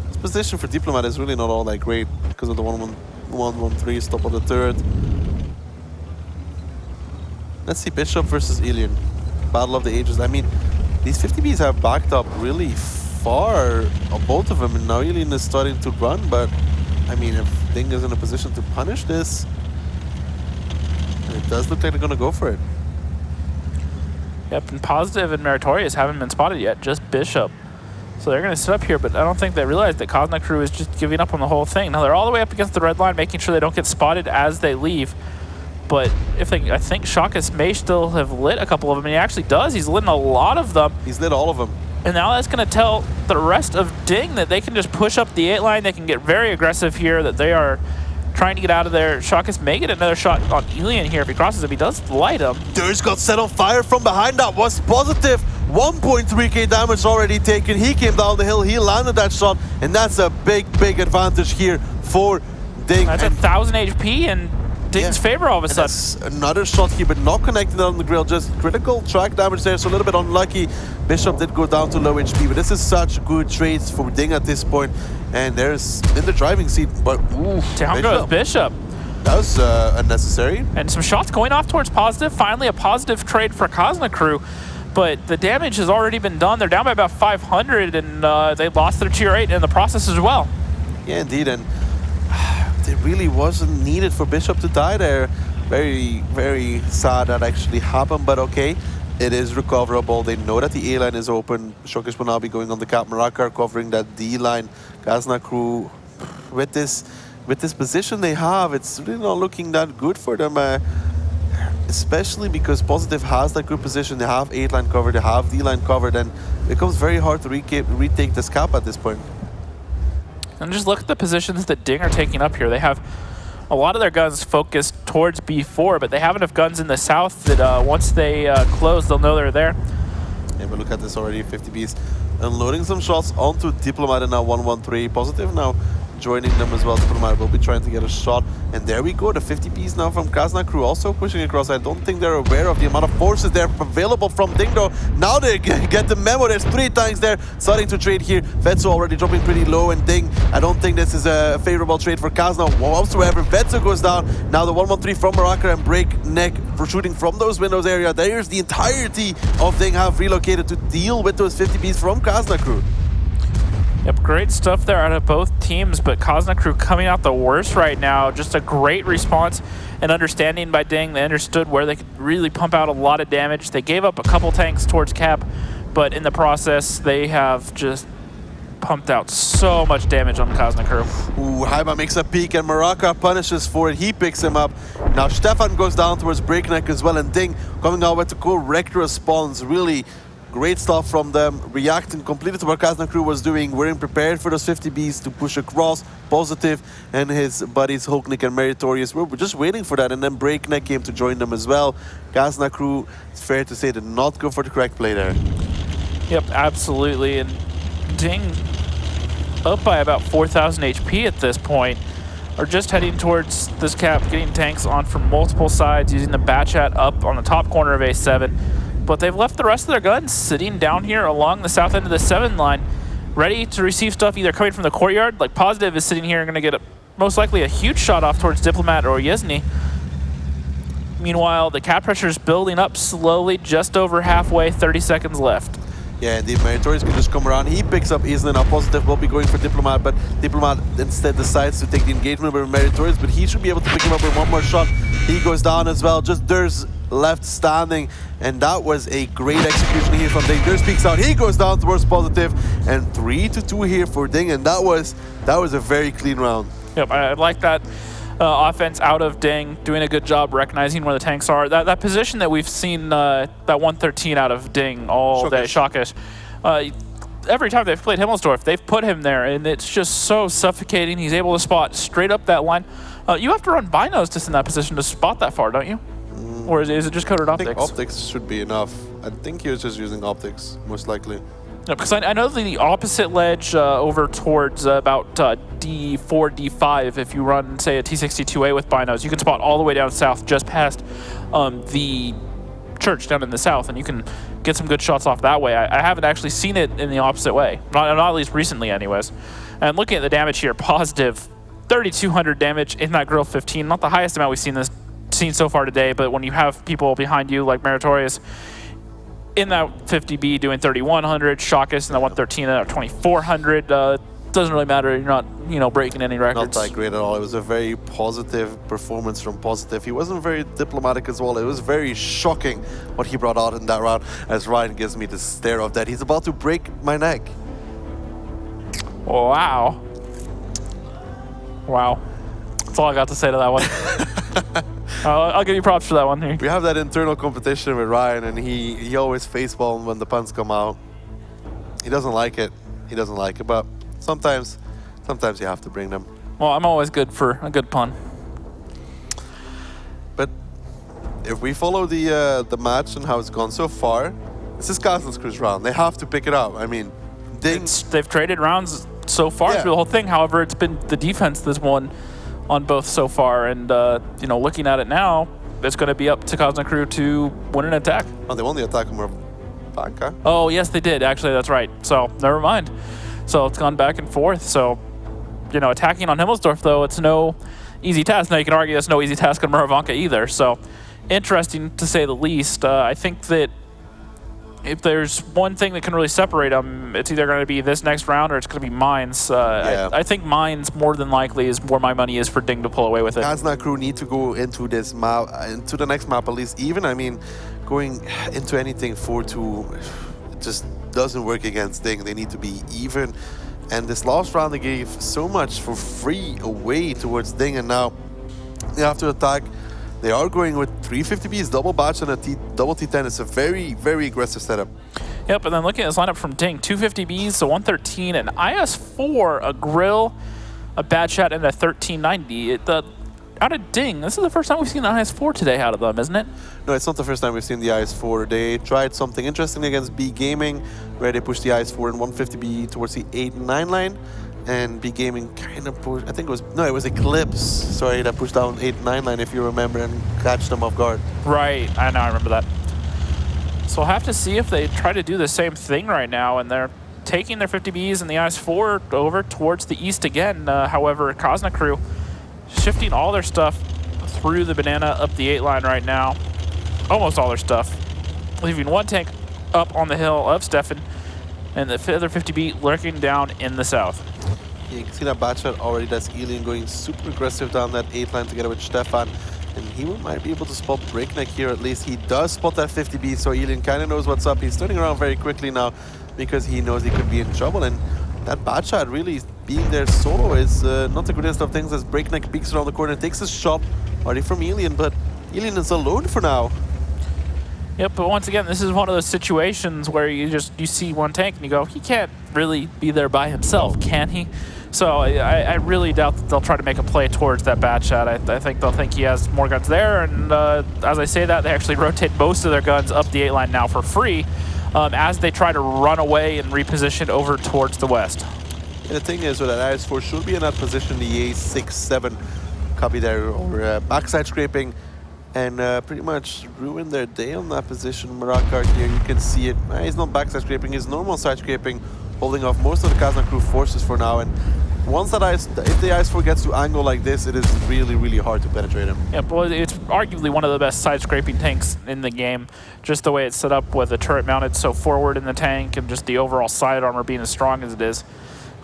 This position for Diplomat is really not all that great because of the 1-1-1-3 stop of the third. Let's see Bishop versus Alien. Battle of the Ages. I mean, these 50Bs have backed up really far of both of them, and now Alien is starting to run, but I mean, if DiNG is in a position to punish this, it does look like they're going to go for it. Yep, and Positive and Meritorious haven't been spotted yet, just Bishop. So they're going to sit up here, but I don't think they realize that Kazna crew is just giving up on the whole thing. Now they're all the way up against the red line, making sure they don't get spotted as they leave. But I think Shakas may still have lit a couple of them, and he actually does. He's lit a lot of them. He's lit all of them. And now that's going to tell the rest of DiNG that they can just push up the 8-line. They can get very aggressive here, that they are trying to get out of there. Shakas may get another shot on Alien here if he crosses him. He does light him. Dirge got set on fire from behind. That was Positive. 1.3k damage already taken. He came down the hill. He landed that shot, and that's a big, big advantage here for DiNG. That's 1,000 HP in DiNG's favor all of a sudden. That's another shot here, but not connected on the grill. Just critical track damage there, so a little bit unlucky. Bishop did go down to low HP, but this is such good trades for DiNG at this point. And there's in the driving seat, but down goes Bishop. That was unnecessary. And some shots going off towards Positive. Finally, a positive trade for Kazna crew. But the damage has already been done. They're down by about 500, and they lost their tier 8 in the process as well. Yeah, indeed, and it really wasn't needed for Bishop to die there. Very, very sad that actually happened, but okay. It is recoverable. They know that the A-line is open. Shokish will now be going on the cap. Maraka covering that D-line. Kazna crew, with this position they have, it's really not looking that good for them. Especially because Positive has that good position. They have 8-line covered, they have D-line covered, and it becomes very hard to retake this cap at this point. And just look at the positions that DiNG are taking up here. They have a lot of their guns focused towards B4, but they have enough guns in the south that once they close, they'll know they're there. Yeah, but look at this already, 50Bs unloading some shots onto Diplomat, and now 113. Positive now joining them as well. Diplomat will be trying to get a shot, and there we go. The 50Bs now from Kazna crew also pushing across. I don't think they're aware of the amount of forces there available from DiNG though. Now they get the memo. There's 3 tanks there starting to trade here. Vetsu already dropping pretty low, and DiNG, I don't think this is a favorable trade for Kazna whatsoever. Vetsu goes down. Now the 113 from Maraka and Breakneck for shooting from those windows area. There's the entirety of DiNG have relocated to deal with those 50Bs from Kazna crew. Yep, great stuff there out of both teams, but Kazna crew coming out the worst right now. Just a great response and understanding by DiNG. They understood where they could really pump out a lot of damage. They gave up a couple tanks towards cap, but in the process, they have just pumped out so much damage on Kazna crew. Ooh, Haima makes a peek, and Maraka punishes for it. He picks him up. Now Stefan goes down towards Breakneck as well, and DiNG coming out with the correct response. Really great stuff from them, reacting completely to what Kazna crew was doing. Weren't prepared for those 50Bs to push across. Positive and his buddies Hulknik and Meritorious were just waiting for that, and then Breakneck came to join them as well. Kazna crew, it's fair to say, did not go for the correct play there. Yep, absolutely, and DiNG up by about 4,000 HP at this point. are just heading towards this cap, getting tanks on from multiple sides, using the Batchat up on the top corner of A7. But they've left the rest of their guns sitting down here along the south end of the 7 line, ready to receive stuff either coming from the courtyard, like Positive is sitting here and going to get most likely a huge shot off towards Diplomat or Yezny. Meanwhile, the cap pressure is building up slowly, just over halfway, 30 seconds left. Yeah, indeed, Meritorious can just come around. He picks up Isla, now Positive will be going for Diplomat, but Diplomat instead decides to take the engagement with Meritorious, but he should be able to pick him up with one more shot. He goes down as well, just Durs left standing, and that was a great execution here from DiNG. Durs peeks out, he goes down towards Positive, and 3-2 here for DiNG, and that was a very clean round. Yep, I like that. Offense out of DiNG, doing a good job recognizing where the tanks are. That position that we've seen, that 113 out of DiNG all day, Shockish. Every time they've played Himmelsdorf, they've put him there, and it's just so suffocating. He's able to spot straight up that line. You have to run binos to in that position to spot that far, don't you? Or is it just coded optics? I think optics should be enough. I think he was just using optics, most likely. No, because I know the opposite ledge over towards about D4, D5, if you run, say, a T62A with binos, you can spot all the way down south, just past the church down in the south, and you can get some good shots off that way. I haven't actually seen it in the opposite way, not at least recently anyways. And looking at the damage here, Positive, 3,200 damage in that grill 15, not the highest amount we've seen so far today, but when you have people behind you like Meritorious, in that 50B doing 3,100, Shockus in that 113 at 2,400. Doesn't really matter. You're not, breaking any records. Not that great at all. It was a very positive performance from Positive. He wasn't very diplomatic as well. It was very shocking what he brought out in that round. As Ryan gives me the stare of that, he's about to break my neck. Wow. Wow. That's all I got to say to that one. I'll give you props for that one here. We have that internal competition with Ryan, and he always facepalms when the puns come out. He doesn't like it. He doesn't like it, but sometimes you have to bring them. Well, I'm always good for a good pun. But if we follow the match and how it's gone so far, this is Kazna's cruise round. They have to pick it up. I mean, they've traded rounds so far through the whole thing. However, it's been the defense that's won on both so far, and looking at it now, it's going to be up to Kazna crew to win an attack. Oh, they won the attack more back, huh? Oh, yes, they did. Actually, that's right. So, never mind. So, it's gone back and forth. So, attacking on Himmelsdorf, though, it's no easy task. Now, you can argue that's no easy task on Muravanka either. So, interesting to say the least. I think that if there's one thing that can really separate them, it's either going to be this next round or it's going to be Mines. I think Mines, more than likely, is where my money is for DiNG to pull away with it. Kazna crew need to go into this map, into the next map at least. Even, I mean, going into anything 4-2 just doesn't work against DiNG. They need to be even. And this last round, they gave so much for free away towards DiNG, and now they have to attack. They are going with 350Bs, double batch, and a double T10. It's a very, very aggressive setup. Yep, and then looking at this lineup from DiNG, 250Bs, a 113, an IS-4, a grill, a Batchat, and a 1390. Out of DiNG, this is the first time we've seen an IS-4 today out of them, isn't it? No, it's not the first time we've seen the IS-4. They tried something interesting against B Gaming, where they pushed the IS-4 in 150B towards the 8 and 9 line. And B Gaming kind of pushed, I think it was Eclipse, sorry, that pushed down 8 and 9 line, if you remember, and catch them off guard. Right, I know, I remember that. So we'll have to see if they try to do the same thing right now, and they're taking their 50Bs and the IS-4 over towards the east again. However, Kazna crew shifting all their stuff through the banana up the 8 line right now. Almost all their stuff. Leaving one tank up on the hill of Stefan, and the other 50B lurking down in the south. You can see that Batchat already, that's Alien going super aggressive down that 8 line together with Stefan. And he might be able to spot Breakneck here at least. He does spot that 50B, so Alien kind of knows what's up. He's turning around very quickly now because he knows he could be in trouble. And that Batchat really being there solo is not the greatest of things, as Breakneck peeks around the corner, takes a shot already from Alien, but Alien is alone for now. Yep, but once again, this is one of those situations where you see one tank and you go, he can't really be there by himself, can he? So I really doubt that they'll try to make a play towards that Batchat. I think they'll think he has more guns there, and as I say that, they actually rotate most of their guns up the 8 line now for free as they try to run away and reposition over towards the west. And the thing is, with that IS-4 should be in that position, the A6-7 copy there, or backside scraping, and pretty much ruin their day on that position. Marakar here, you can see it. He's not backside scraping, he's normal side scraping, holding off most of the Kazna crew forces for now. And once that if the IS-4 gets to angle like this, it is really, really hard to penetrate him. Yeah, well, it's arguably one of the best side scraping tanks in the game. Just the way it's set up with the turret mounted so forward in the tank and just the overall side armor being as strong as it is.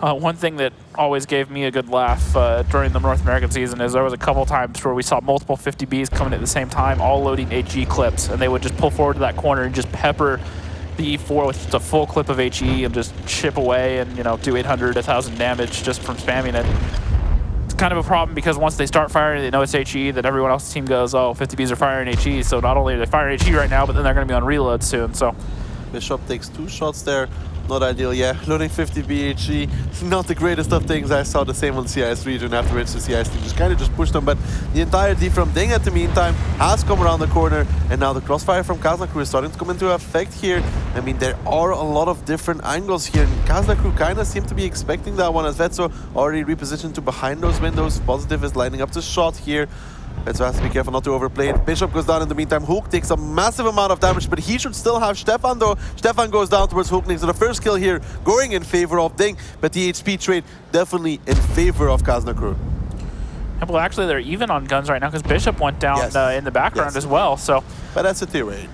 One thing that always gave me a good laugh during the North American season is there was a couple times where we saw multiple 50Bs coming at the same time, all loading HE clips, and they would just pull forward to that corner and just pepper the E4 with just a full clip of HE and just chip away and, you know, do 800, 1,000 damage just from spamming it. It's kind of a problem because once they start firing, they know it's HE, then everyone else's team goes, oh, 50Bs are firing HE, so not only are they firing HE right now, but then they're going to be on reload soon, so. Bishop takes 2 shots there. Not ideal, yeah. Loading 50 BHE, not the greatest of things. I saw the same on CIS region afterwards. The CIS team just kind of just pushed them, but the entire D from DiNG at the meantime has come around the corner, and now the crossfire from Kazna crew is starting to come into effect here. I mean, there are a lot of different angles here, and Kazna crew kind of seem to be expecting that one, as Vetso already repositioned to behind those windows. Positive is lining up the shot here. Vetso has to be careful not to overplay it. Bishop goes down in the meantime. Hulk takes a massive amount of damage, but he should still have Stefan though. Stefan goes down towards Hulk. So the first kill here going in favor of DiNG, but the HP trade definitely in favor of Kazna crew. Well, actually, they're even on guns right now because Bishop went down in the background as well. So, but that's a tier rate.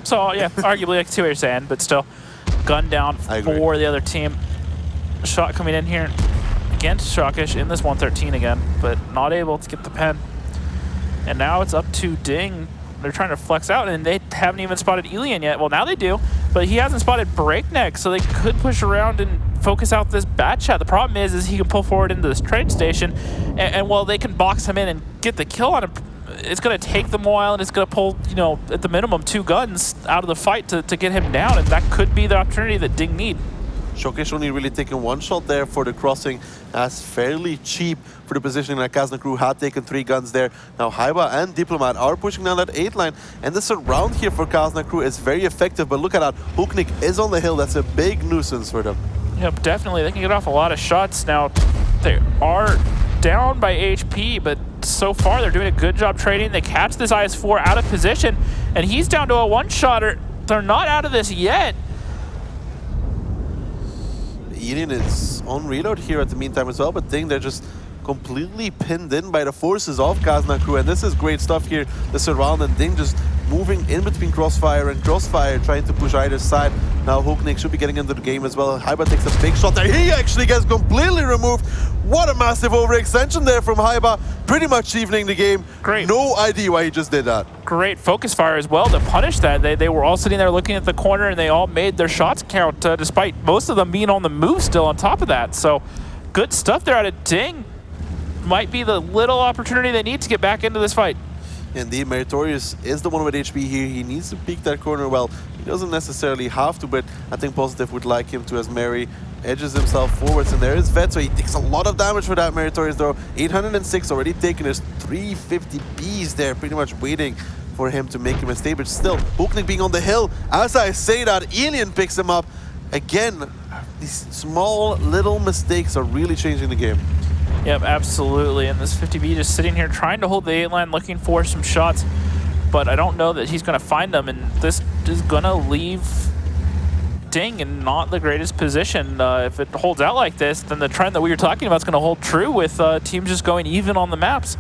So, yeah, arguably, I can see what you're saying, but still, gun down for the other team. Shot coming in here against Shockish in this 113 again, but not able to get the pen. And now it's up to DiNG. They're trying to flex out, and they haven't even spotted Elian yet. Well, now they do, but he hasn't spotted Breakneck, so they could push around and focus out this bat chat. The problem is he can pull forward into this trade station, and while they can box him in and get the kill on him, it's going to take them a while, and it's going to pull, you know, at the minimum 2 guns out of the fight to get him down, and that could be the opportunity that DiNG need. Showcase only really taking 1 shot there for the crossing. That's fairly cheap for the positioning that Kazna crew had taken 3 guns there. Now Haiba and Diplomat are pushing down that 8 line, and the surround here for Kazna crew is very effective, but look at that. Huknik is on the hill. That's a big nuisance for them. Yep, definitely. They can get off a lot of shots. Now, they are down by HP, but so far they're doing a good job trading. They catch this IS-4 out of position, and he's down to a 1-shotter. They're not out of this yet. Elian is on reload here at the meantime as well, but DiNG, they're just completely pinned in by the forces of Kazna crew, and this is great stuff here. The surround and DiNG just moving in between Crossfire and Crossfire, trying to push either side. Now Huknik should be getting into the game as well. Haiba takes a big shot there. He actually gets completely removed. What a massive overextension there from Haiba. Pretty much evening the game. Great. No idea why he just did that. Great focus fire as well to punish that. They were all sitting there looking at the corner, and they all made their shots count, despite most of them being on the move still on top of that. So good stuff there out of DiNG. Might be the little opportunity they need to get back into this fight. Indeed, Meritorious is the one with HP here. He needs to peek that corner well. He doesn't necessarily have to, but I think Positive would like him to, as Mary edges himself forwards. And there is Vet, so he takes a lot of damage for that Meritorious though. 806 already taken. There's 350 Bs there, pretty much waiting for him to make a mistake. But still, Huknik being on the hill. As I say that, Elian picks him up. Again, these small little mistakes are really changing the game. Yep, absolutely. And this 50B just sitting here trying to hold the 8 line, looking for some shots. But I don't know that he's going to find them. And this is going to leave DiNG in not the greatest position. If it holds out like this, then the trend that we were talking about is going to hold true with teams just going even on the maps.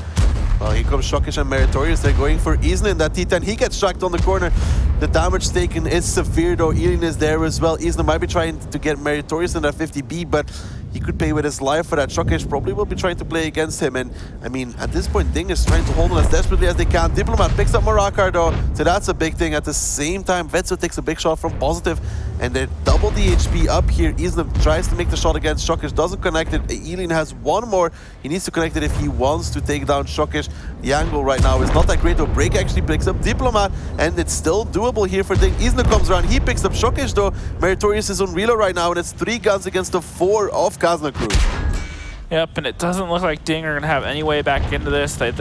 Well, here comes Shockish and Meritorious. They're going for Isna in that T10. He gets tracked on the corner. The damage taken is severe, though. Elian is there as well. Isna might be trying to get Meritorious in that 50B, but he could pay with his life for that. Shockish probably will be trying to play against him. And, I mean, at this point, DiNG is trying to hold on as desperately as they can. Diplomat picks up Marakar, though, so that's a big thing. At the same time, Vetso takes a big shot from Positive, and they double the HP up here. Isna tries to make the shot against Shockish, doesn't connect it. Elian has one more. He needs to connect it if he wants to take down Shockish. The angle right now is not that great, though. Break actually picks up Diplomat, and it's still doable here for DiNG. Isna comes around. He picks up Shockish, though. Meritorious is on reload right now, and it's 3 guns against the 4 of Kazna crew. Yep, and it doesn't look like DiNG are going to have any way back into this. They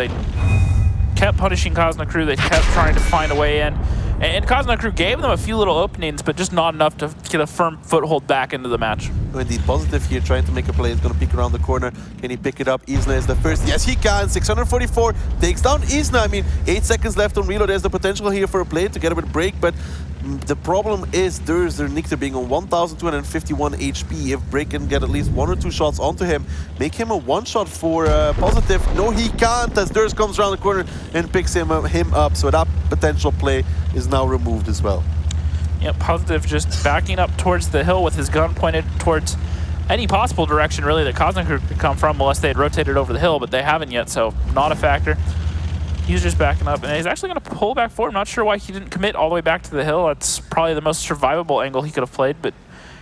kept punishing Kazna crew. They kept trying to find a way in. And Kazna crew gave them a few little openings, but just not enough to get a firm foothold back into the match. Indeed, Positive here trying to make a play. He's going to peek around the corner. Can he pick it up? Isna is the first. Yes, he can. 644 takes down Isna. I mean, 8 seconds left on reload. There's the potential here for a play to get a bit break, but the problem is there's their Nictor being on 1,251 HP. If Break can get at least 1 or 2 shots onto him, make him a one-shot for Positive. No, he can't, as Durs comes around the corner and picks him up. So that potential play is now removed as well. Yep, Positive just backing up towards the hill with his gun pointed towards any possible direction, really, that Kazna could come from, unless they had rotated over the hill, but they haven't yet, so not a factor. He's just backing up, and he's actually going to pull back forward. I'm not sure why he didn't commit all the way back to the hill. That's probably the most survivable angle he could have played, but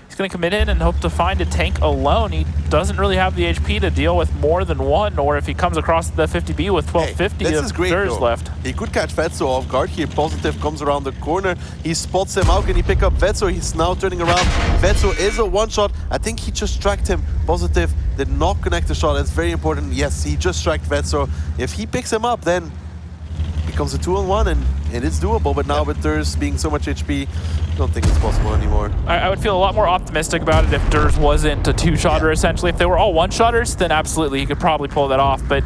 he's going to commit in and hope to find a tank alone. He doesn't really have the HP to deal with more than one, or if he comes across the 50B with 1250, this is great, there's left. He could catch Vetso off guard here. Positive comes around the corner. He spots him out. Can he pick up Vetso? He's now turning around. Vetso is a one-shot. I think he just tracked him. Positive did not connect the shot. That's very important. Yes, he just tracked Vetso. If he picks him up, then becomes a 2-on-1, and it is doable, but now with Durs being so much HP, I don't think it's possible anymore. I would feel a lot more optimistic about it if Durs wasn't a two-shotter, essentially. If they were all one-shotters, then absolutely he could probably pull that off, but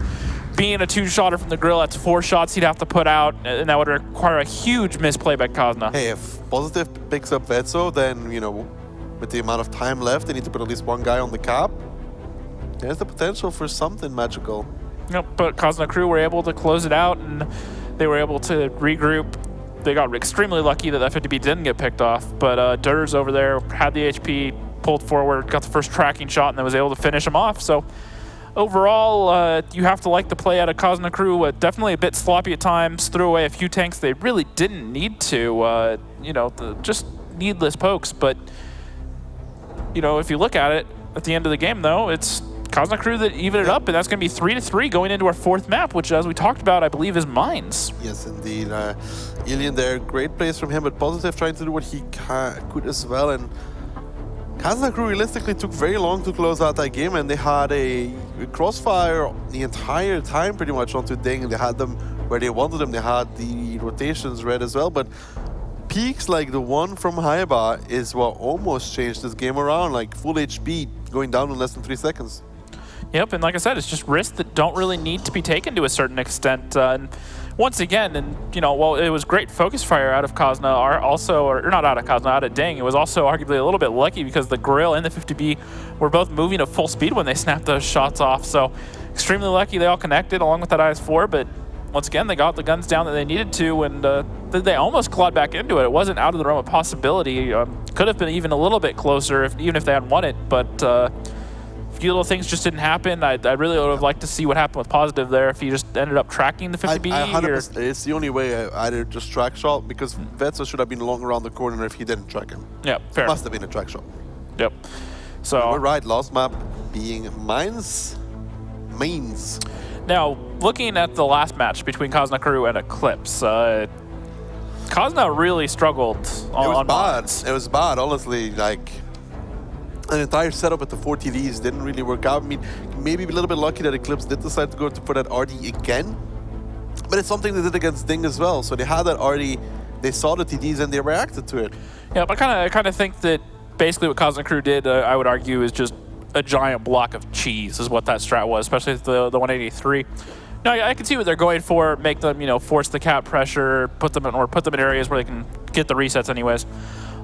being a two-shotter from the grill, that's 4 shots he'd have to put out, and that would require a huge misplay by Kazna. Hey, if Positive picks up Vetso, then, you know, with the amount of time left, they need to put at least one guy on the cap. There's the potential for something magical. Yep, but Kazna crew were able to close it out, and they were able to regroup. They got extremely lucky that that 50B didn't get picked off, but Durs over there had the HP, pulled forward, got the first tracking shot, and then was able to finish him off. So overall, you have to like the play out of Kazna crew. Definitely a bit sloppy at times, threw away a few tanks they really didn't need to, you know, just needless pokes. But, you know, if you look at it, at the end of the game, though, it's Kazna crew that even it up, and that's going to be 3-3 going into our 4th map, which, as we talked about, I believe is Mines. Yes, indeed. Alien there, great plays from him, but Positive trying to do what he could as well. And Kazna crew realistically took very long to close out that game, and they had a crossfire the entire time pretty much onto DiNG. They had them where they wanted them. They had the rotations read as well, but peaks like the one from Haiba is what almost changed this game around, like full HP going down in less than 3 seconds. Yep, and like I said, it's just risks that don't really need to be taken to a certain extent. And once again, and you know, while it was great focus fire out of Kazna, or not out of Kazna, out of DiNG, it was also arguably a little bit lucky because the grill and the 50B were both moving at full speed when they snapped those shots off. So extremely lucky they all connected along with that IS-4, but once again, they got the guns down that they needed to, and they almost clawed back into it. It wasn't out of the realm of possibility. Could have been even a little bit closer, even if they had won it, but a few little things just didn't happen. I really would have liked to see what happened with Positive there, if he just ended up tracking the 50B. It's the only way either just track shot, because Vetso should have been long around the corner if he didn't track him. Yeah, fair. It must have been a track shot. Yep. So we're right, last map being Mines. Now, looking at the last match between Kazna crew and Eclipse, Kazna really struggled on Mines. It was bad, honestly. Like, an entire setup with the 4 TDs didn't really work out. I mean, maybe a little bit lucky that Eclipse did decide to go for that RD again, but it's something they did against DiNG as well. So they had that RD, they saw the TDs, and they reacted to it. Yeah, but I kind of think that basically what Kazna crew did, I would argue, is just a giant block of cheese is what that strat was, especially the 183. No, I can see what they're going for. Make them, you know, force the cap pressure, put them in areas where they can get the resets anyways,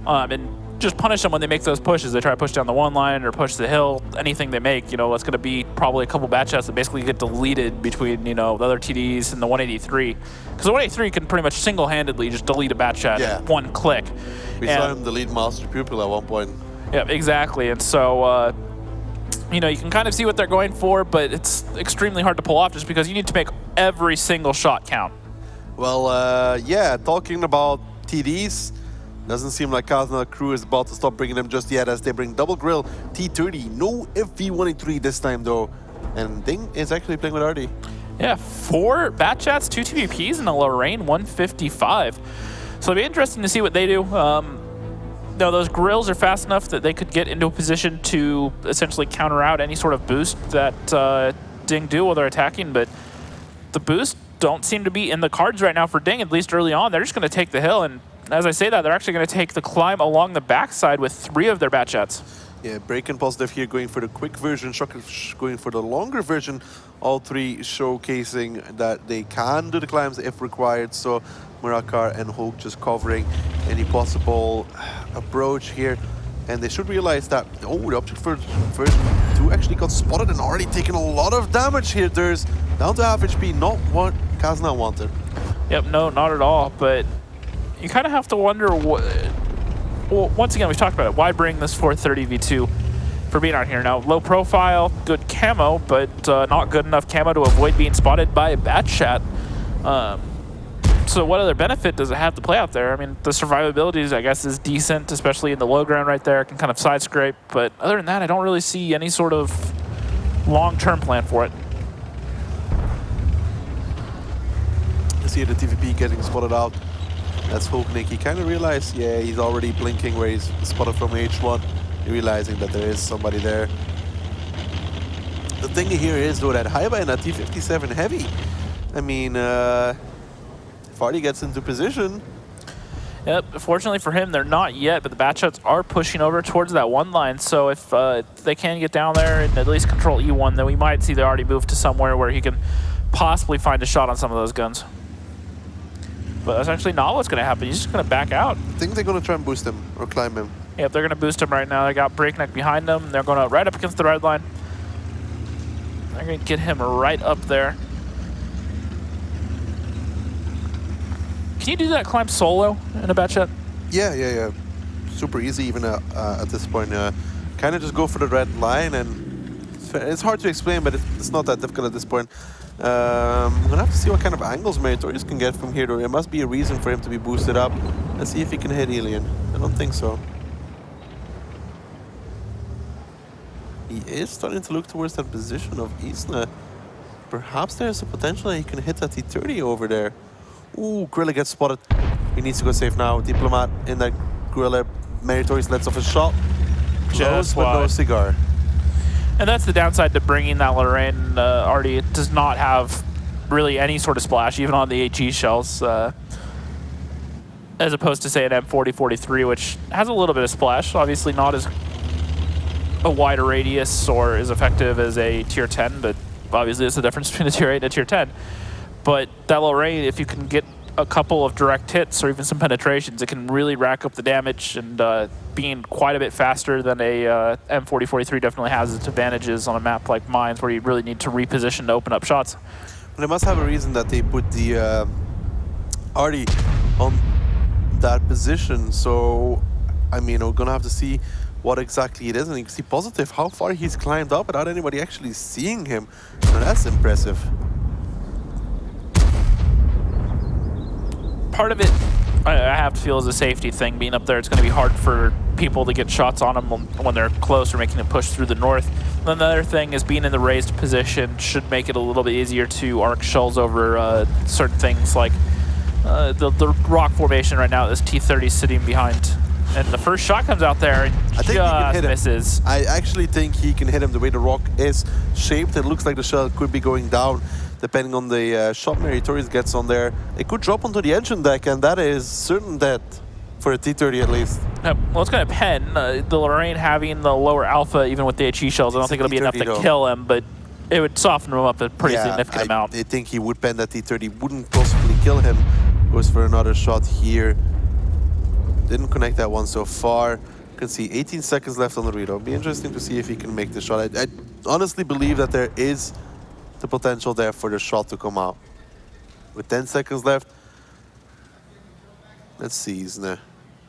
and just punish them when they make those pushes. They try to push down the 1 line or push the hill. Anything they make, you know, it's going to be probably a couple batch shots that basically get deleted between, you know, the other TDs and the 183, because the 183 can pretty much single-handedly just delete a batch shot in 1 click. We saw him delete Master Pupil at one point. Yeah, exactly, and so. You know, you can kind of see what they're going for, but it's extremely hard to pull off just because you need to make every single shot count. Well, yeah, talking about TDs, doesn't seem like Kazna crew is about to stop bringing them just yet, as they bring double grill T30. No FV183 this time, though. And DiNG is actually playing with RD. Yeah, 4 bat chats, 2 TVPs, and a Lorraine 155. So it'll be interesting to see what they do. No, those grills are fast enough that they could get into a position to essentially counter out any sort of boost that DiNG do while they're attacking, but the boosts don't seem to be in the cards right now for DiNG, at least early on. They're just going to take the hill, and as I say that, they're actually going to take the climb along the backside with 3 of their bat jets. Yeah, Breaking Positive here going for the quick version, Shock going for the longer version. All 3 showcasing that they can do the climbs if required. So Murakar and Hulk just covering any possible approach here. And they should realize that, oh, the object first 2 actually got spotted and already taken a lot of damage here. There's down to half HP, not what Kazna wanted. Yep, no, not at all. But you kind of have to wonder, well, once again, we've talked about it. Why bring this 430 V2 for being out here? Now, low profile, good camo, but not good enough camo to avoid being spotted by a bat chat. So what other benefit does it have to play out there? I mean, the survivability, I guess, is decent, especially in the low ground right there. Can kind of side scrape. But other than that, I don't really see any sort of long-term plan for it. You see the TVP getting spotted out. That's Hulknik. He kind of realized, yeah, he's already blinking where he's spotted from H1, realizing that there is somebody there. The thing here is, though, that Haiba and that T-57 heavy. I mean, Farty gets into position. Yep, fortunately for him, they're not yet, but the Batchots are pushing over towards that 1 line. So if they can get down there and at least control E1, then we might see they already moved to somewhere where he can possibly find a shot on some of those guns. But that's actually not what's going to happen. He's just going to back out. I think they're going to try and boost him or climb him. Yep, they're going to boost him right now. They got Breakneck behind them. They're going right up against the red line. They're going to get him right up there. Can you do that climb solo in a bat chat? Yeah. Super easy even at this point. Kind of just go for the red line, and it's hard to explain, but it's not that difficult at this point. I'm going to have to see what kind of angles Meritorious can get from here, though. There must be a reason for him to be boosted up. Let's see if he can hit Alien. I don't think so. He is starting to look towards that position of Isna. Perhaps there's a potential that he can hit that T-30 over there. Ooh, Gorilla gets spotted. He needs to go safe now. Diplomat in that Gorilla. Meritorious lets off a shot. Close, but no cigar. And that's the downside to bringing that Lorraine. Already, it does not have really any sort of splash, even on the HE shells, as opposed to, say, an M40-43, which has a little bit of splash. Obviously not as a wider radius or as effective as a Tier 10, but obviously there's a difference between a Tier 8 and a Tier 10. But that Lorraine, if you can get a couple of direct hits or even some penetrations, it can really rack up the damage, and being quite a bit faster than a M40-43 definitely has its advantages on a map like Mines, where you really need to reposition to open up shots. They must have a reason that they put the Artie on that position. So, I mean, we're gonna have to see what exactly it is, and you can see Positive how far he's climbed up without anybody actually seeing him. Now, that's impressive. Part of it, I have to feel, is a safety thing. Being up there, it's going to be hard for people to get shots on them when they're close or making a push through the north. And the other thing is being in the raised position should make it a little bit easier to arc shells over certain things, like the rock formation right now. This T-30 sitting behind, and the first shot comes out there and I think he can hit misses. him. I actually think he can hit him the way the rock is shaped. It looks like the shell could be going down. Depending on the shot Meritorious gets on there, it could drop onto the engine deck, and that is certain death for a T-30 at least. Well, it's going to depend. The Lorraine having the lower alpha, even with the HE shells, I don't think it'll be enough to kill him, but it would soften him up a pretty significant amount. I think he would pen that T-30, wouldn't possibly kill him. Goes for another shot here. Didn't connect that one so far. You can see 18 seconds left on the reload. It'll be interesting to see if he can make the shot. I honestly believe that there is the potential there for the shot to come out. With 10 seconds left, let's see, Isna.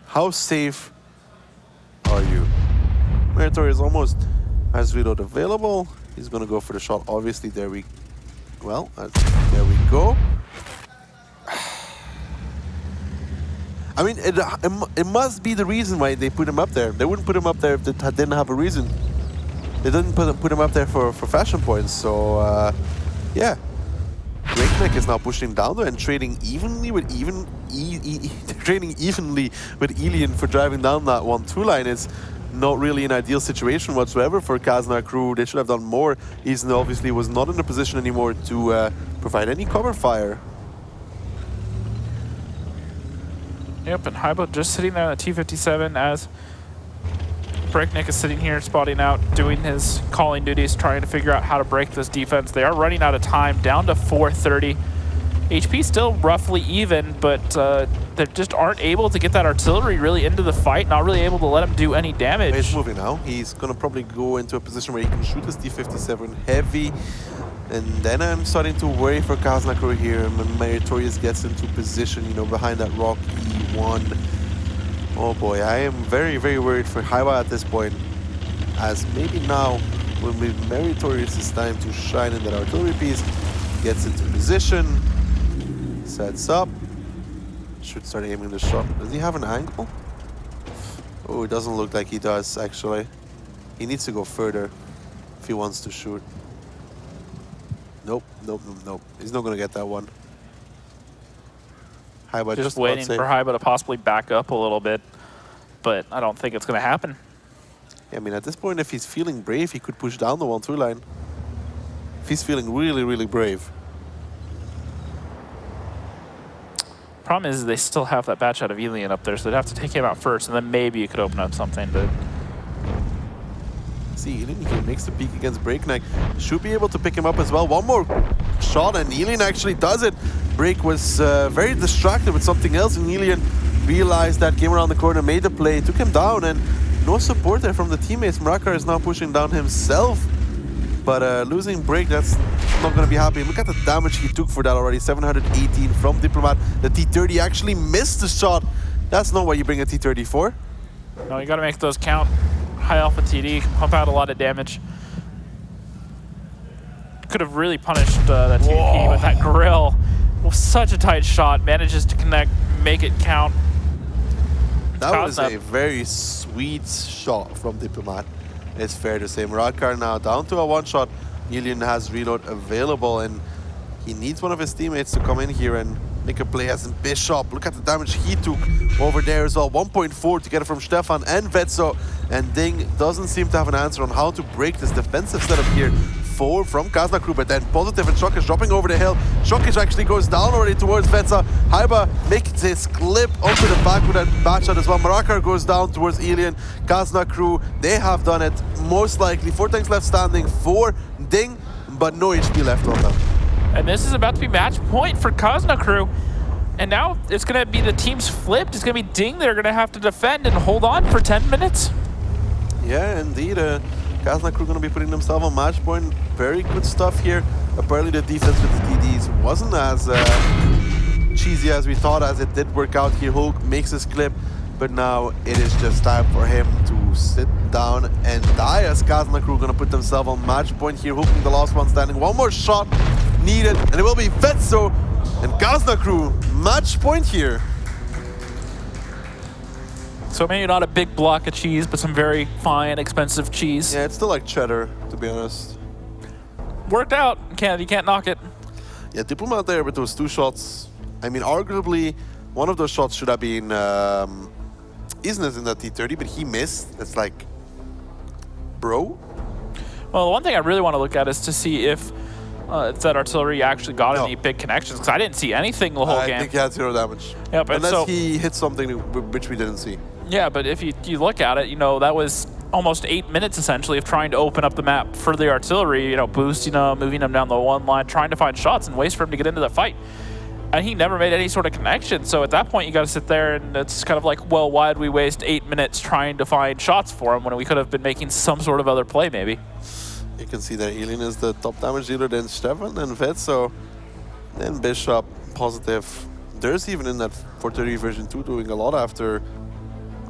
How safe are you? Meritorious almost has reload available. He's gonna go for the shot. Obviously, there we go. I mean, it must be the reason why they put him up there. They wouldn't put him up there if they didn't have a reason. They didn't put him up there for fashion points, so yeah. Breakneck is now pushing him down there and trading evenly with Elian for driving down that 1-2 line. It's not really an ideal situation whatsoever for Kazna crew. They should have done more. Eason obviously was not in a position anymore to provide any cover fire. Yep, and Hybo just sitting there on the T-57 as Breakneck is sitting here, spotting out, doing his calling duties, trying to figure out how to break this defense. They are running out of time, down to 430. HP still roughly even, but they just aren't able to get that artillery really into the fight, not really able to let him do any damage. He's moving now. He's going to probably go into a position where he can shoot his T-57 heavy. And then I'm starting to worry for Kazna crew here. When Meritorious gets into position, you know, behind that rock E1. Oh boy, I am very, very worried for Haiwa at this point. As maybe now, when Meritorious' time to shine in that artillery piece, gets into position, sets up, should start aiming the shot. Does he have an angle? Oh, it doesn't look like he does, actually. He needs to go further if he wants to shoot. Nope, nope, nope, nope. He's not going to get that one. Haiba Just waiting for Haiba to possibly back up a little bit, but I don't think it's going to happen. Yeah, I mean, at this point, if he's feeling brave, he could push down the 1-2 line. If he's feeling really, really brave. Problem is they still have that batch out of Elian up there, so they'd have to take him out first, and then maybe you could open up something. But see, Elian here makes the peak against Breakneck. Should be able to pick him up as well. One more shot, and Elian actually does it. Break was very distracted with something else, and Elian realized that, came around the corner, made the play, took him down, and no support there from the teammates. Mrakar is now pushing down himself. But losing Break, that's not going to be happy. Look at the damage he took for that already. 718 from Diplomat. The T-30 actually missed the shot. That's not what you bring a T-30 for. No, you got to make those count. High Alpha TD can pump out a lot of damage. Could have really punished that TP, but that grill was such a tight shot. Manages to connect, make it count. That was a very sweet shot from Diplomat. It's fair to say. Muradkar now down to a one-shot. Elian has reload available, and he needs one of his teammates to come in here and make a play as in Bishop. Look at the damage he took over there as well. 1.4 to get it from Stefan and Vetso. And DiNG doesn't seem to have an answer on how to break this defensive setup here. 4 from Kazna crew, but then Positive and Shokic dropping over the hill. Shokic actually goes down already towards Vetsa. Haiba makes his clip onto the back with that batch shot as well. Marakar goes down towards Elian. Kazna crew, they have done it most likely. 4 tanks left standing for DiNG, but no HP left on them. And this is about to be match point for Kazna crew. And now it's going to be the teams flipped. It's going to be DiNG that are going to have to defend and hold on for 10 minutes. Yeah, indeed. Kazna crew going to be putting themselves on match point. Very good stuff here. Apparently the defense with the TDs wasn't as cheesy as we thought, as it did work out here. Hulk makes his clip, but now it is just time for him to sit down and die, as Kazna crew going to put themselves on match point here. Hulk the last one standing. One more shot needed, and it will be Vetso and Kazna crew match point here. So maybe not a big block of cheese, but some very fine, expensive cheese. Yeah, it's still like cheddar, to be honest. Worked out. You can't knock it. Yeah, Diplomat there with those 2 shots. I mean, arguably, one of those shots should have been Isn't in that T-30, but he missed. It's like, bro? Well, the one thing I really want to look at is to see if that artillery actually got any big connections, because I didn't see anything the whole game. I think he had 0 damage. Yep, unless he hit something which we didn't see. Yeah, but if you look at it, you know, that was almost 8 minutes essentially of trying to open up the map for the artillery, you know, boosting them, moving them down the one line, trying to find shots and ways for him to get into the fight. And he never made any sort of connection. So at that point, you got to sit there and it's kind of like, well, why did we waste 8 minutes trying to find shots for him when we could have been making some sort of other play maybe? You can see that Elian is the top damage dealer, then Stefan, then Vetso, then Bishop, Positive. There's even in that 430 version 2 doing a lot after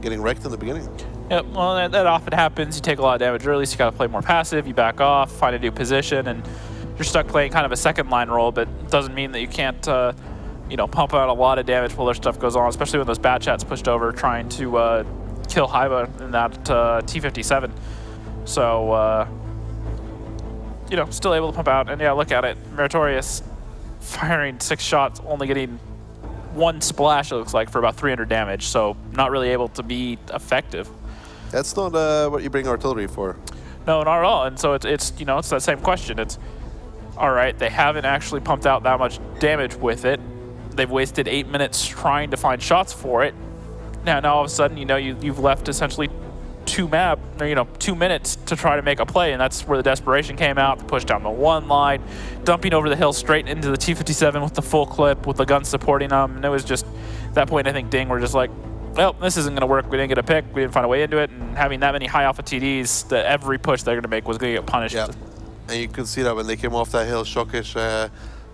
getting wrecked in the beginning. Yep, well, that often happens. You take a lot of damage early, so you got to play more passive, you back off, find a new position, and you're stuck playing kind of a second line role, but it doesn't mean that you can't you know, pump out a lot of damage while their stuff goes on, especially when those bad chats pushed over trying to kill Haiba in that T-57. So, you know, still able to pump out. And yeah, look at it. Meritorious firing 6 shots, only getting 1 splash, it looks like, for about 300 damage. So not really able to be effective. That's not what you bring artillery for. No, not at all. And so it's you know, it's that same question. It's, all right, they haven't actually pumped out that much damage with it. They've wasted 8 minutes trying to find shots for it. Now all of a sudden, you know, you've left essentially 2 minutes to try to make a play, and that's where the desperation came out. The push down the 1 line, dumping over the hill straight into the T-57 with the full clip, with the gun supporting them. And it was just, at that point, I think DiNG were just like, well, this isn't going to work. We didn't get a pick. We didn't find a way into it. And having that many high alpha TDs, that every push they're going to make was going to get punished. Yeah. And you can see that when they came off that hill, Shokish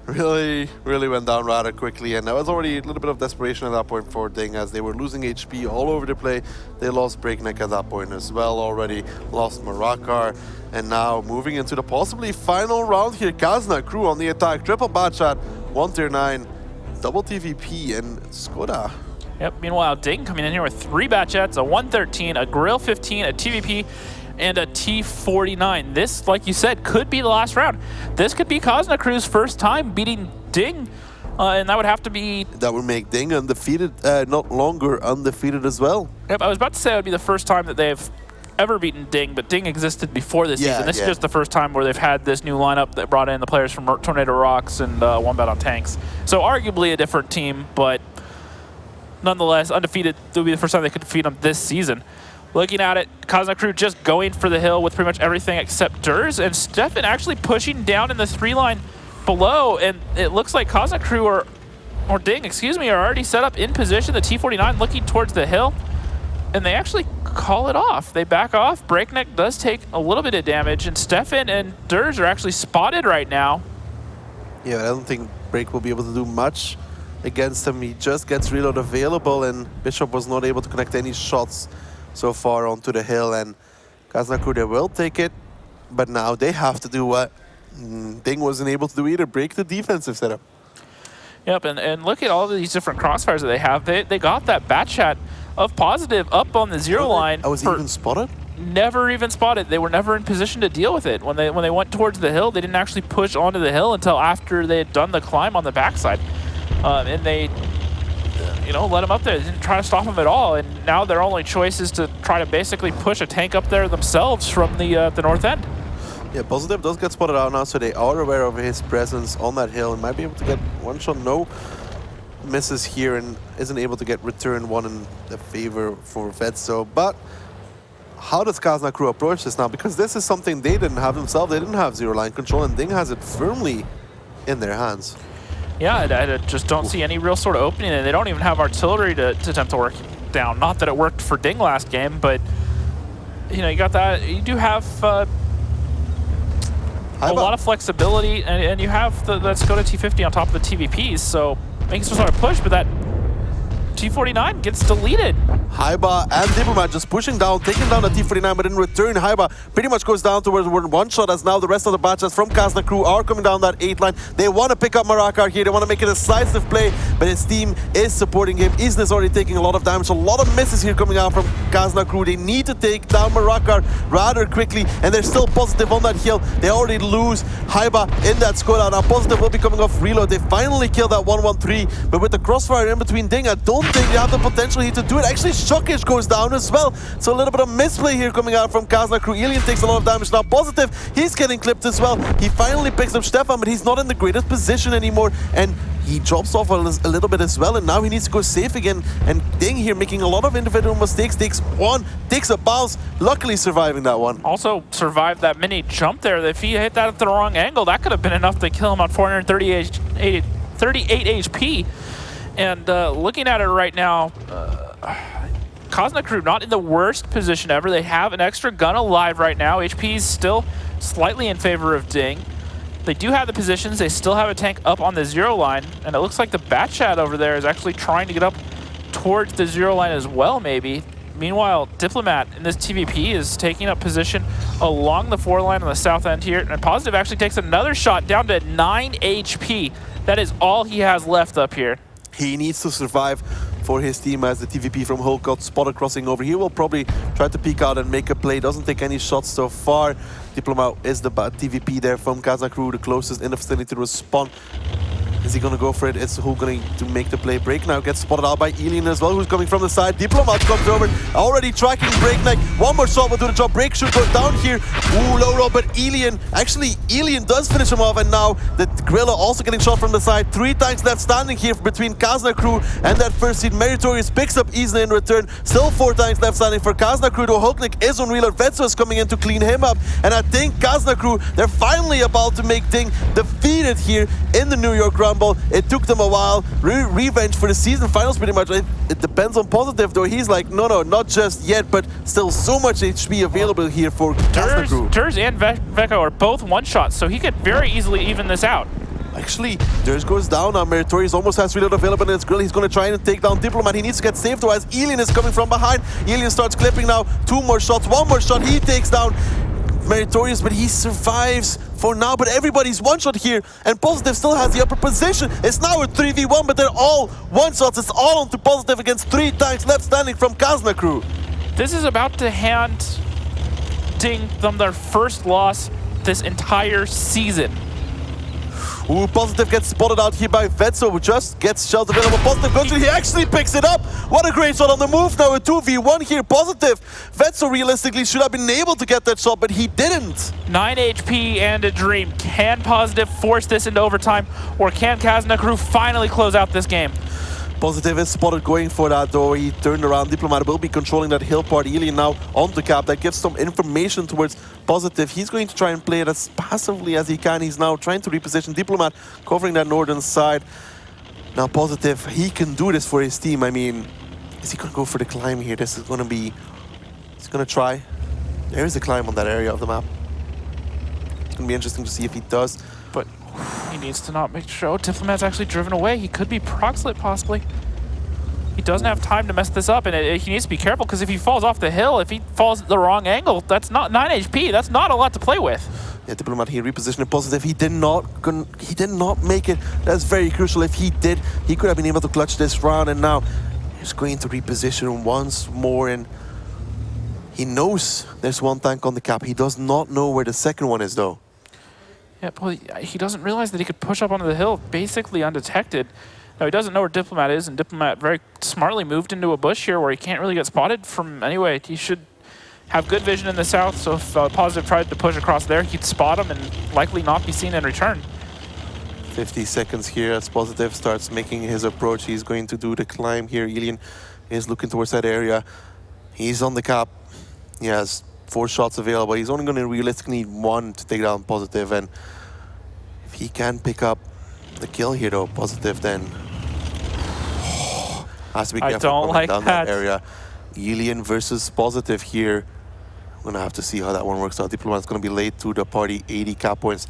really went down rather quickly, and that was already a little bit of desperation at that point for DiNG, as they were losing HP all over the play. They lost Breakneck at that point as well already, lost Marakar, and now moving into the possibly final round here. Kazna crew on the attack, triple bad shot, 1 tier 9, double TVP, and Skoda. Yep, meanwhile DiNG coming in here with 3 bat jets, a 113, a Grill 15, a TVP, and a T-49. This, like you said, could be the last round. This could be Kazna Crew's first time beating DiNG, and that would have to be... That would make DiNG undefeated, not longer undefeated as well. Yep, I was about to say it would be the first time that they've ever beaten DiNG, but DiNG existed before this season. This is just the first time where they've had this new lineup that brought in the players from Tornado Rocks and Wombat on Tanks. So arguably a different team, but nonetheless, undefeated. It would be the first time they could defeat them this season. Looking at it, Kazna Crew just going for the hill with pretty much everything except Durs, and Stefan actually pushing down in the 3-line below, and it looks like Kazna Crew or DiNG, excuse me, are already set up in position. The T-49 looking towards the hill, and they actually call it off. They back off. Breakneck does take a little bit of damage, and Stefan and Durs are actually spotted right now. Yeah, I don't think Break will be able to do much against him. He just gets reload available, and Bishop was not able to connect any shots so far onto the hill, and Kazna Crew, they will take it, but now they have to do what DiNG wasn't able to do either, break the defensive setup. Yep, and look at all of these different crossfires that they have. They got that bat shot of positive up on the 0 line. Was he even spotted? Never even spotted. They were never in position to deal with it. When they went towards the hill, they didn't actually push onto the hill until after they had done the climb on the backside. And they let him up there. They didn't try to stop him at all, and now their only choice is to try to basically push a tank up there themselves from the north end. Yeah, Positive does get spotted out now, so they are aware of his presence on that hill and might be able to get one shot. No misses here, and isn't able to get return one in the favor for Vetso. But how does Kazna Crew approach this now? Because this is something they didn't have themselves. They didn't have 0-line control, and DiNG has it firmly in their hands. Yeah, I just don't see any real sort of opening, and they don't even have artillery to attempt to work down. Not that it worked for DiNG last game, but you got that. You do have a lot of flexibility, and you have that Skoda T50 on top of the TVPs, so making some sort of push, but that T49 gets deleted. Haiba and Diplomat just pushing down, taking down the T49, but in return, Haiba pretty much goes down towards one shot, as now the rest of the batches from Kazna Crew are coming down that 8 line. They want to pick up Marakar here, they want to make it a decisive play, but his team is supporting him. Isna is already taking a lot of damage, a lot of misses here coming out from Kazna Crew. They need to take down Marakar rather quickly, and they're still Positive on that hill. They already lose Haiba in that Skoda. Now Positive will be coming off reload. They finally killed that 113, but with the crossfire in between DiNG, I don't think they have the potential here to do it. Actually, Shokish goes down as well. So a little bit of misplay here coming out from Kazna Crew. Alien takes a lot of damage now. Positive, he's getting clipped as well. He finally picks up Stefan, but he's not in the greatest position anymore. And he drops off a little bit as well, and now he needs to go safe again. And DiNG here making a lot of individual mistakes. Takes a bounce, luckily surviving that one. Also survived that mini jump there. If he hit that at the wrong angle, that could have been enough to kill him on 438 HP. And looking at it right now, Kazna Crew not in the worst position ever. They have an extra gun alive right now. HP is still slightly in favor of DiNG. They do have the positions. They still have a tank up on the 0 line. And it looks like the Batchat over there is actually trying to get up towards the 0 line as well, maybe. Meanwhile, Diplomat in this TVP is taking up position along the 4 line on the south end here. And Positive actually takes another shot down to 9 HP. That is all he has left up here. He needs to survive for his team, as the TVP from Hulk got spotted crossing over. He will probably try to peek out and make a play. Doesn't take any shots so far. Diplomat is the TVP there from Kazna Crew, the closest in the vicinity to respond. Is he going to go for it? Is who going to make the play? Break now gets spotted out by Alien as well, who's coming from the side. Diplomat comes over, already tracking Breakneck. One more shot will do the job. Break should go down here. Ooh, low roll, but Alien does finish him off, and now the Gorilla also getting shot from the side. 3 tanks left standing here between Kazna crew and that first seed. Meritorious picks up easily in return. Still 4 tanks left standing for Kazna crew, though Hulknik is on Wheeler. Vetso is coming in to clean him up, and I think Kazna crew, they're finally about to make DiNG defeated here in the New York Rumble. It took them a while. Revenge for the season finals pretty much. It depends on Positive, though. He's like, no, not just yet, but still so much HP available here for Kazna crew. Durs and Veko are both one-shots, so he could very easily even this out. Actually, Durs goes down now. Meritorious almost has reload available in his grill. He's going to try and take down Diplomat. He needs to get saved, though, as Alien is coming from behind. Alien starts clipping now. 2 more shots, 1 more shot. He takes down Meritorious, but he survives for now. But everybody's one-shot here, and Positive still has the upper position. It's now a 3v1, but they're all one-shots. It's all onto Positive against 3 tanks left standing from Kazna crew. This is about to hand DiNG them their first loss this entire season. Ooh, Positive gets spotted out here by Vetso, who just gets shells available. Positive goes in, he actually picks it up. What a great shot on the move now, a 2v1 here. Positive. Vetso realistically should have been able to get that shot, but he didn't. 9 HP and a dream. Can Positive force this into overtime, or can Kazna crew finally close out this game? Positive is spotted going for that, though. He turned around. Diplomat will be controlling that hill part. Alien now on the cap. That gives some information towards Positive. He's going to try and play it as passively as he can. He's now trying to reposition Diplomat, covering that northern side. Now Positive, he can do this for his team. I mean, is he going to go for the climb here? This is going to be... He's going to try. There is a climb on that area of the map. It's going to be interesting to see if he does. But he needs to not make sure. Diplomat's actually driven away. He could be proxlet, possibly. He doesn't have time to mess this up, and he needs to be careful, because if he falls off the hill, if he falls at the wrong angle, that's not 9 HP. That's not a lot to play with. Yeah, Diplomat here repositioning Positive. He did not make it. That's very crucial. If he did, he could have been able to clutch this round, and now he's going to reposition once more, and he knows there's 1 tank on the cap. He does not know where the second one is, though. Yeah, well, he doesn't realize that he could push up onto the hill basically undetected. Now, he doesn't know where Diplomat is, and Diplomat very smartly moved into a bush here where he can't really get spotted from anyway. He should have good vision in the south, so if Positive tried to push across there, he'd spot him and likely not be seen in return. 50 seconds here as Positive starts making his approach. He's going to do the climb here. Alien is looking towards that area. He's on the cap. He has 4 shots available. He's only going to realistically need 1 to take down Positive, and if he can pick up the kill here, though, Positive then has to be careful coming down that area. Alien versus Positive here. I'm going to have to see how that one works out. Diplomat's going to be late to the party. 80 cap points.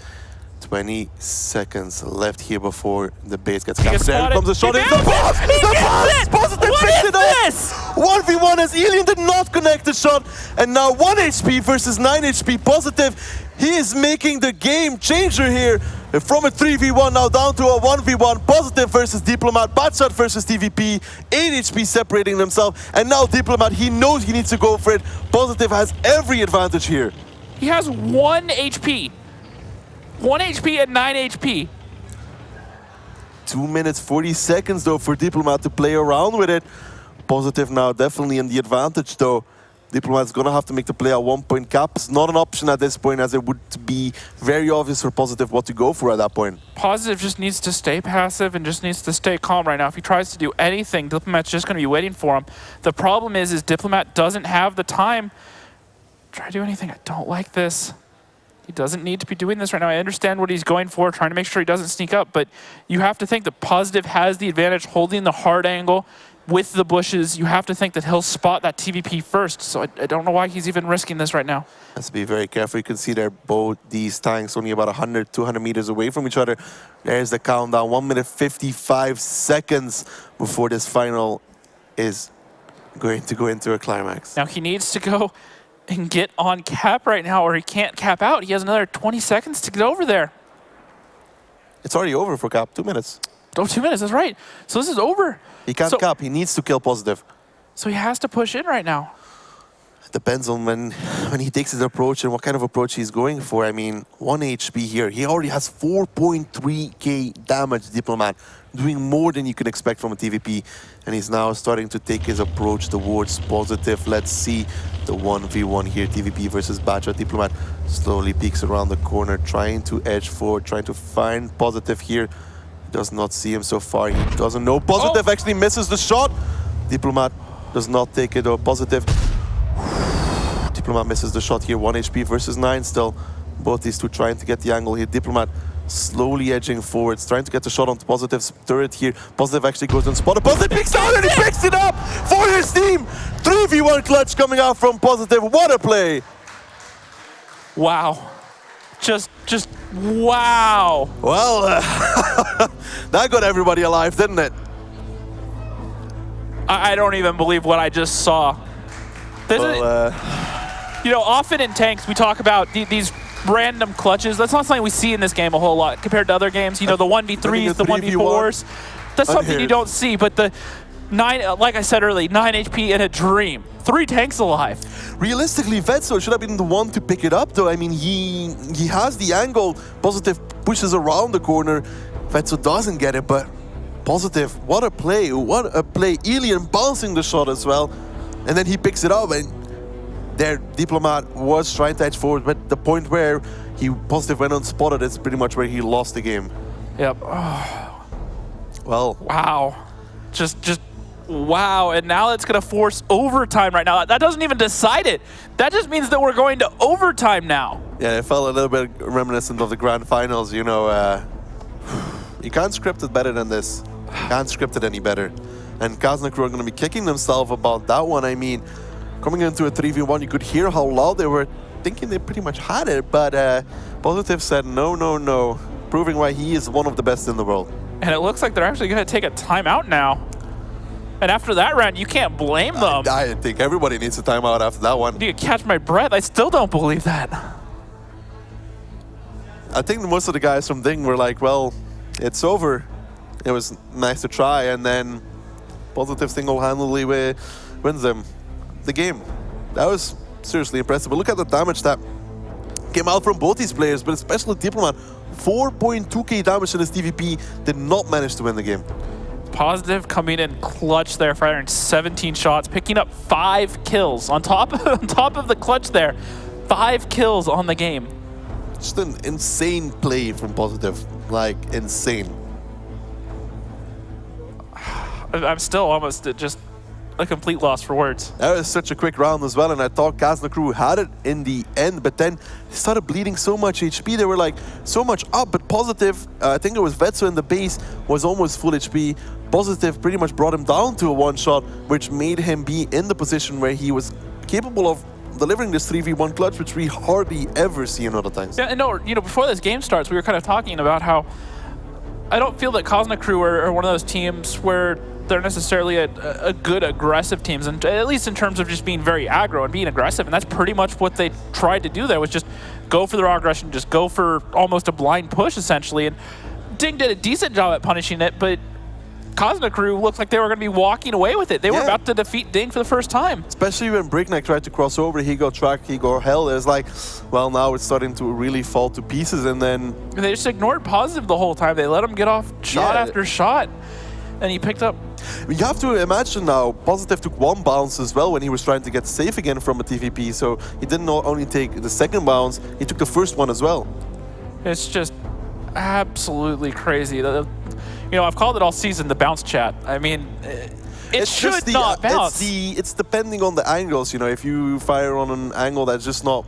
20 seconds left here before the base gets captured. There comes the shot. It's the boss! The boss! Positive picked it up! 1v1 as Alien did not connect the shot. And now 1 HP versus 9 HP. Positive, he is making the game changer here. From a 3v1 now down to a 1v1. Positive versus Diplomat. Batshot versus TVP. 8 HP separating themselves. And now Diplomat, he knows he needs to go for it. Positive has every advantage here. He has 1 HP. 1 HP and 9 HP. 2 minutes, 40 seconds, though, for Diplomat to play around with it. Positive now definitely in the advantage, though. Diplomat's going to have to make the play at 1 point cap. It's not an option at this point, as it would be very obvious for Positive what to go for at that point. Positive just needs to stay passive and just needs to stay calm right now. If he tries to do anything, Diplomat's just going to be waiting for him. The problem is Diplomat doesn't have the time. Try to do anything. I don't like this. He doesn't need to be doing this right now. I understand what he's going for, trying to make sure he doesn't sneak up, but you have to think that Positive has the advantage holding the hard angle with the bushes. You have to think that he'll spot that TVP first, so I don't know why he's even risking this right now. Has to be very careful. You can see they're both these tanks only about 100, 200 meters away from each other. There's the countdown, 1 minute 55 seconds before this final is going to go into a climax. Now he needs to go and get on cap right now, or he can't cap out. He has another 20 seconds to get over there. It's already over for cap, 2 minutes. Oh, 2 minutes, that's right. So this is over. He can't cap, he needs to kill Positive. So he has to push in right now. Depends on when he takes his approach and what kind of approach he's going for. I mean, 1 HP here. He already has 4.3k damage, Diplomat, doing more than you could expect from a TVP. And he's now starting to take his approach towards positive. Let's see the 1v1 here. TVP versus Badger. Diplomat slowly peeks around the corner, trying to edge forward, trying to find positive here. Does not see him so far. He doesn't know. Positive actually misses the shot. Diplomat does not take it, or positive. Diplomat misses the shot here. 1 HP versus 9 still. Both these two trying to get the angle here. Diplomat slowly edging forwards, trying to get the shot on Positive's turret here. Positive actually goes and spot. Positive picks out and he picks it up for his team. 3v1 clutch coming out from Positive. What a play. Wow. Just wow. Well, that got everybody alive, didn't it? I don't even believe what I just saw. You know, often in tanks we talk about these random clutches. That's not something we see in this game a whole lot compared to other games. You know, the 1v3s, the 1v4s. That's something you don't see. But the 9, like I said earlier, 9 HP in a dream. 3 tanks alive. Realistically, Vetso should have been the one to pick it up, though. I mean, he has the angle. Positive pushes around the corner. Vetso doesn't get it, but Positive, what a play. What a play. Alien bouncing the shot as well. And then he picks it up, and their Diplomat was trying to edge forward, but the point where Positive went unspotted is pretty much where he lost the game. Yep. Oh. Well. Wow. Just wow. And now it's going to force overtime right now. That doesn't even decide it. That just means that we're going to overtime now. Yeah, it felt a little bit reminiscent of the grand finals, you know. You can't script it better than this. You can't script it any better. And Kazna crew are going to be kicking themselves about that one. I mean, coming into a 3v1, you could hear how loud they were, thinking they pretty much had it, but Positive said no, no, no, proving why he is one of the best in the world. And it looks like they're actually going to take a timeout now. And after that round, you can't blame them. I think everybody needs a timeout after that one. You catch my breath. I still don't believe that. I think most of the guys from DiNG were like, well, it's over. It was nice to try, and then Positive single-handedly wins them the game. That was seriously impressive. But look at the damage that came out from both these players, but especially Diplomat. 4.2k damage in his TVP, did not manage to win the game. Positive coming in clutch there, firing 17 shots, picking up 5 kills on top of the clutch there. 5 kills on the game. Just an insane play from Positive, like insane. I'm still almost at just a complete loss for words. That was such a quick round as well, and I thought Kazna crew had it in the end, but then they started bleeding so much HP. They were like so much up, but Positive, I think it was Vetso in the base, was almost full HP. Positive pretty much brought him down to a one-shot, which made him be in the position where he was capable of delivering this 3v1 clutch, which we hardly ever see in other times. Yeah, and no, you know, before this game starts, we were kind of talking about how I don't feel that Kazna crew are one of those teams where they're necessarily a good aggressive teams, and at least in terms of just being very aggro and being aggressive, and that's pretty much what they tried to do there, was just go for the raw aggression, just go for almost a blind push essentially, and DiNG did a decent job at punishing it, but Kazna crew looked like they were going to be walking away with it. They were about to defeat DiNG for the first time. Especially when Breakneck tried to cross over, he got tracked, he got held. It's like, well, now it's starting to really fall to pieces, and then they just ignored Positive the whole time. They let him get off shot after shot, and he picked up. You have to imagine now, Positive took 1 bounce as well when he was trying to get safe again from a TVP, so he didn't only take the 2nd bounce, he took the 1st one as well. It's just absolutely crazy. You know, I've called it all season the bounce chat. I mean, it should not bounce. It's depending on the angles, you know, if you fire on an angle that's just not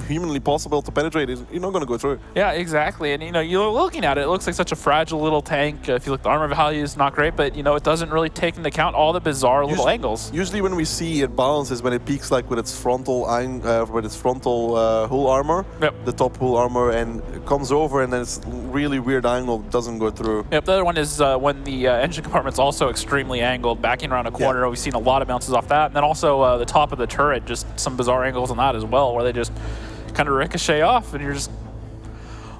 humanly possible to penetrate, you're not going to go through. Yeah, exactly. And, you know, you're looking at it, it looks like such a fragile little tank. If you look, the armor value is not great, but, you know, it doesn't really take into account all the bizarre little angles. Usually when we see it bounce is when it peaks like with its frontal hull armor, the top hull armor, and it comes over and then it's really weird angle, doesn't go through. Yep, the other one is when the engine compartment's also extremely angled, backing around a corner. We've seen a lot of bounces off that. And then also the top of the turret, just some bizarre angles on that as well, where they just kind of ricochet off, and you're just,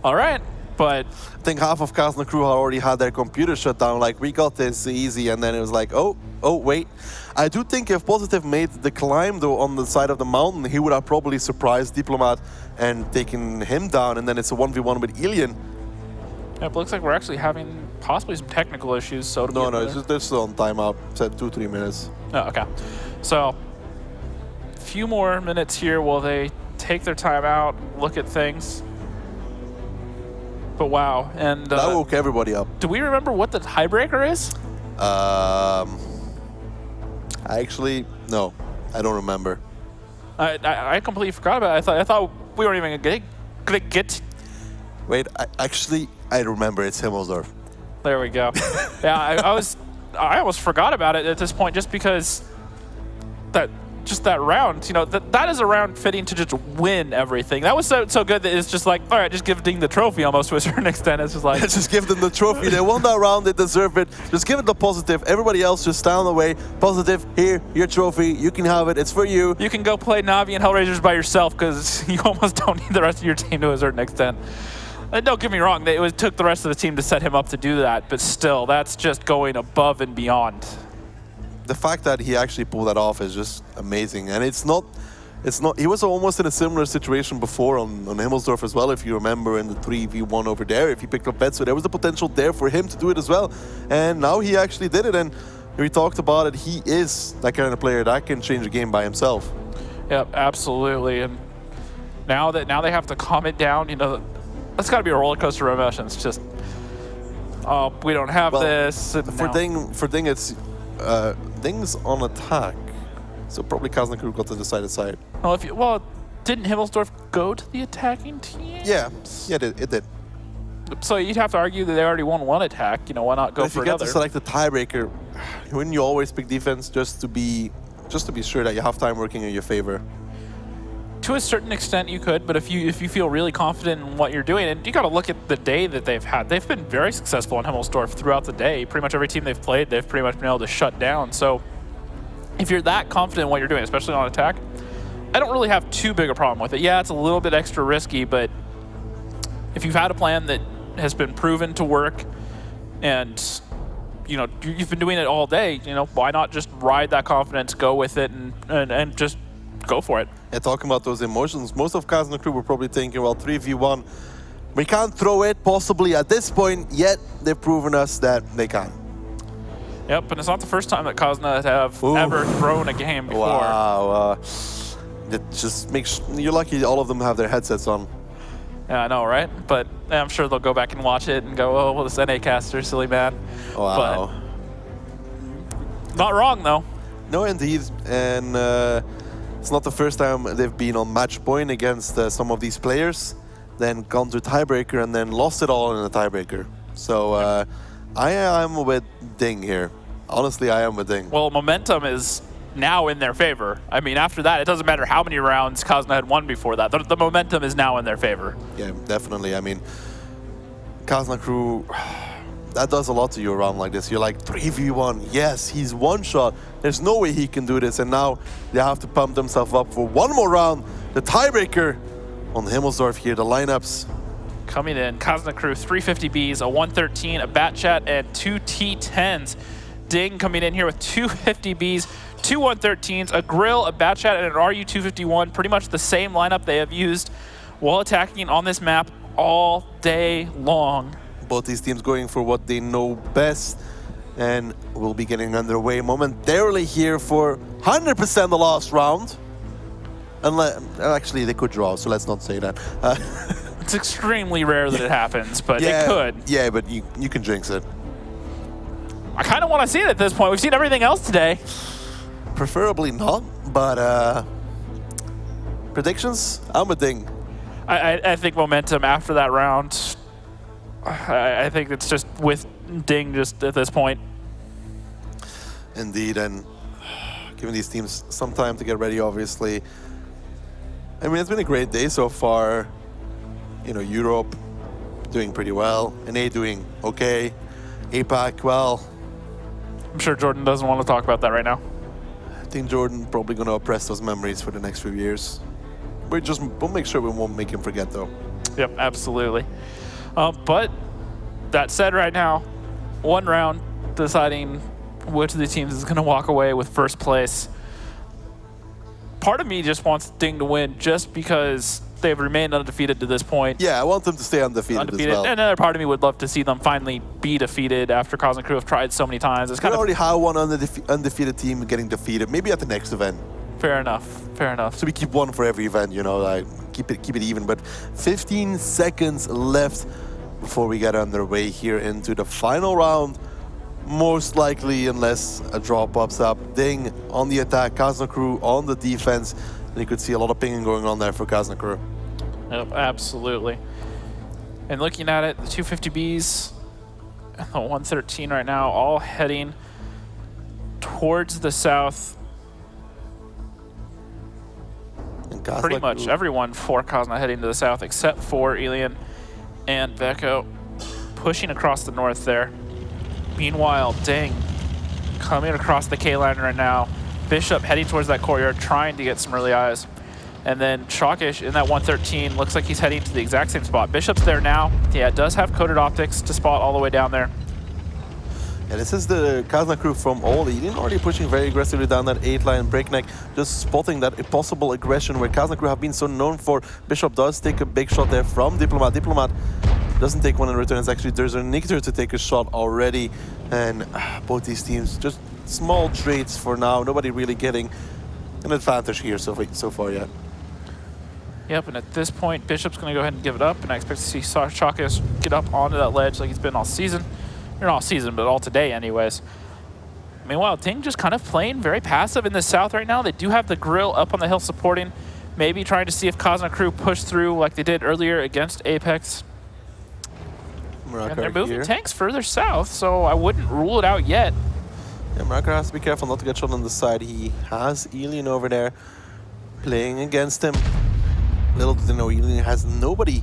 all right. But I think half of Kazna crew already had their computer shut down, like, we got this easy, and then it was like, oh, wait. I do think if Positive made the climb, though, on the side of the mountain, he would have probably surprised Diplomat and taken him down, and then it's a 1v1 with Alien. it looks like we're actually having possibly some technical issues. So No, it's just they're still on timeout. Said 2-3 minutes. Oh, okay. So a few more minutes here while they take their time out, look at things. But wow, and That woke everybody up. do we remember what the tiebreaker is? Actually, no, I don't remember. I completely forgot about it. I thought we weren't even gonna get. Wait, I remember. It's Himmelsdorf. There we go. Yeah, I almost forgot about it at this point, just because that round, you know, that is a round fitting to just win everything. That was so good that it's just like, all right, just give DiNG the trophy almost to a certain extent. It's just like just give them the trophy. They won that round. They deserve it. Just give it the Positive. Everybody else just stand away. Positive, here, your trophy. You can have it. It's for you. You can go play Navi and Hellraisers by yourself because you almost don't need the rest of your team to a certain extent. And don't get me wrong, it took the rest of the team to set him up to do that, but still, that's just going above and beyond. The fact that he actually pulled that off is just amazing. And it's not, he was almost in a similar situation before on Himmelsdorf as well, if you remember, in the 3v1 over there, if he picked up bets. So there was the potential there for him to do it as well. And now he actually did it. And we talked about it, he is that kind of player that can change a game by himself. Yep, absolutely. And now they have to calm it down, you know, that's got to be a roller coaster of emotions. Just, oh, we don't have this. For DiNG, it's DiNG's on attack, so probably Kazna crew got to the decided side. Well, didn't Himmelsdorf go to the attacking team? Yeah, it did. So you'd have to argue that they already won one attack. You know, why not go for another? If you get to select the tiebreaker, wouldn't you always pick defense just to be sure that you have time working in your favor? To a certain extent, you could, but if you feel really confident in what you're doing, and you got to look at the day that they've had. They've been very successful in Himmelsdorf throughout the day. Pretty much every team they've played, they've pretty much been able to shut down. So if you're that confident in what you're doing, especially on attack, I don't really have too big a problem with it. Yeah, it's a little bit extra risky, but if you've had a plan that has been proven to work, and you know you've been doing it all day, you know, why not just ride that confidence, go with it, and just go for it. Yeah, talking about those emotions, most of Kazna crew were probably thinking, well, 3v1, we can't throw it possibly at this point, yet they've proven us that they can. Yep, and it's not the first time that Kazna have ever thrown a game before. Wow, it just makes, you're lucky all of them have their headsets on. Yeah, I know, right? But I'm sure they'll go back and watch it and go, oh, well, this NA caster, silly man. Wow. But not wrong, though. No, indeed. And it's not the first time they've been on match point against some of these players, then gone to tiebreaker and then lost it all in a tiebreaker. So I am with DiNG here. Honestly, I am with DiNG. Well, momentum is now in their favor. I mean, after that, it doesn't matter how many rounds Kazna had won before that. The momentum is now in their favor. Yeah, definitely. I mean, Kazna crew, that does a lot to you around like this. You're like, 3v1, yes, he's one shot. There's no way he can do this. And now they have to pump themselves up for one more round. The tiebreaker on Himmelsdorf here, the lineups. Coming in, Kazna crew, 350Bs, a 113, a Batchat, and 2 T10s. DiNG coming in here with 250Bs, 2 113s, a Grill, a Batchat, and an RU-251. Pretty much the same lineup they have used while attacking on this map all day long. Both these teams going for what they know best, and we'll be getting underway momentarily here for 100% the last round. Actually, they could draw, so let's not say that. It's extremely rare that it happens, but it could. Yeah, but you can jinx it. I kind of want to see it at this point. We've seen everything else today. Preferably not, but predictions? I'm a DiNG. I think momentum after that round, I think it's just with DiNG just at this point. Indeed, and giving these teams some time to get ready, obviously. I mean, it's been a great day so far. You know, Europe doing pretty well, NA doing okay, APAC, well. I'm sure Jordan doesn't want to talk about that right now. I think Jordan probably going to oppress those memories for the next few years. We'll make sure we won't make him forget, though. Yep, absolutely. But that said, right now, one round deciding which of the teams is going to walk away with first place. Part of me just wants DiNG to win just because they've remained undefeated to this point. Yeah, I want them to stay undefeated as well. And another part of me would love to see them finally be defeated after Kazna Crew have tried so many times. It's kind We of already have one undefeated team getting defeated. Maybe at the next event. fair enough. Fair enough. So we keep one for every event, you know, like keep it even. But 15 seconds left before we get underway here into the final round. Most likely, unless a draw pops up. DiNG on the attack, Kazna Crew on the defense. And you could see a lot of pinging going on there for Kazna Crew. Yep, absolutely. And looking at it, the 250Bs and the 113 right now, all heading towards the south. And Kazna Pretty much Crew, everyone for Kazna heading to the south, except for Elian and Veko pushing across the north there. Meanwhile, DiNG coming across the K-line right now. Bishop heading towards that courtyard, trying to get some early eyes. And then Chalkish in that 113, looks like he's heading to the exact same spot. Bishop's there now. Yeah, it does have coded optics to spot all the way down there. Yeah, this is the Kazna Crew from all. Elian already pushing very aggressively down that 8-line breakneck, just spotting that possible aggression where Kazna Crew have been so known for. Bishop does take a big shot there from Diplomat. Diplomat doesn't take one in return. It's actually there's a Nictor to take a shot already. And both these teams, just small trades for now. Nobody really getting an advantage here so far yet. Yep, and at this point, Bishop's going to go ahead and give it up. And I expect to see Chalkish get up onto that ledge like he's been all season. Or not all season, but all today anyways. Meanwhile, DiNG just kind of playing very passive in the south right now. They do have the grill up on the hill supporting. Maybe trying to see if Kazna Crew push through like they did earlier against Apex. And they're moving here. tanks further south, so I wouldn't rule it out yet. Yeah, Marker has to be careful not to get shot on the side. He has Elian over there playing against him. Little did they know, Elian has nobody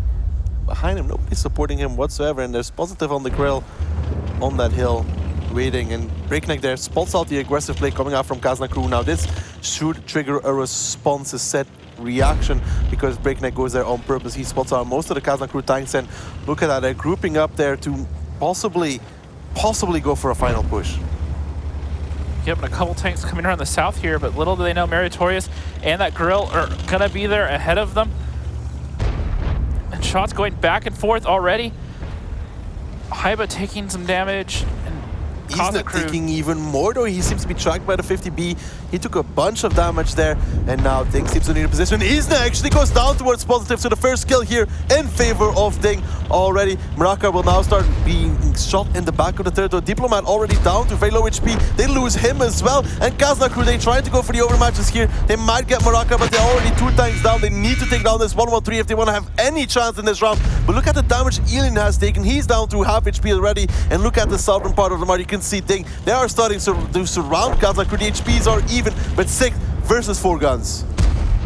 behind him, nobody supporting him whatsoever, and there's Positive on the grill on that hill waiting, and Breakneck there spots out the aggressive play coming out from Kazna Crew. Now this should trigger a response, a set reaction, because Breakneck goes there on purpose. He spots out most of the Kazna Crew tanks, and look at that, they're grouping up there to possibly go for a final push. Yep, and a couple tanks coming around the south here, but little do they know Meritorious and that grill are gonna be there ahead of them. And shots going back and forth already. Haiba taking some damage. He's not taking even more though. He seems to be tracked by the 50B. He took a bunch of damage there, and now DiNG seems to need a position. Isna actually goes down towards Positive, so the first kill here in favor of DiNG already. Mraka will now start being shot in the back of the third. Diplomat already down to very low HP. They lose him as well. And Kazna Crew, they try to go for the overmatches here. They might get Mraka, but they're already 2 tanks down. They need to take down this 113 if they want to have any chance in this round. But look at the damage Elian has taken. He's down to half HP already. And look at the southern part of the map. You can see DiNG, they are starting to surround Kazna Crew. The HPs are even, but 6 versus 4 guns.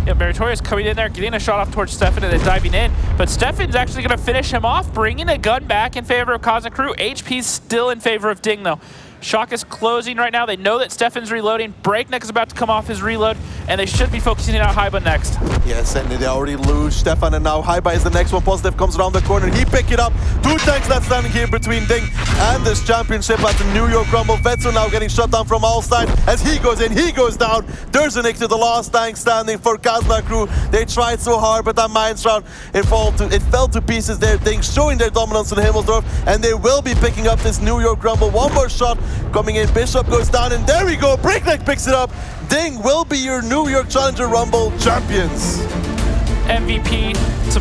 Yeah, Meritorious coming in there, getting a shot off towards Stefan and then diving in. But Stefan's actually going to finish him off, bringing a gun back in favor of Kazna Crew. HP's still in favor of DiNG, though. Shock is closing right now. They know that Stefan's reloading. Breakneck is about to come off his reload, and they should be focusing on Haiba next. Yes, and they already lose Stefan, and now Haiba is the next one. Positive comes around the corner. He picked it up. 2 tanks left standing here between DiNG and this championship at the New York Rumble. Vetsu now getting shut down from all sides as he goes in, he goes down. There's a nick to the last tank standing for Kazna Crew. They tried so hard, but that Mines round, it fell to pieces there. DiNG showing their dominance in Himmelsdorf, and they will be picking up this New York Rumble. One more shot coming in. Bishop goes down, and there we go. Breakneck picks it up. DiNG will be your New York Challenger Rumble champions. MVP to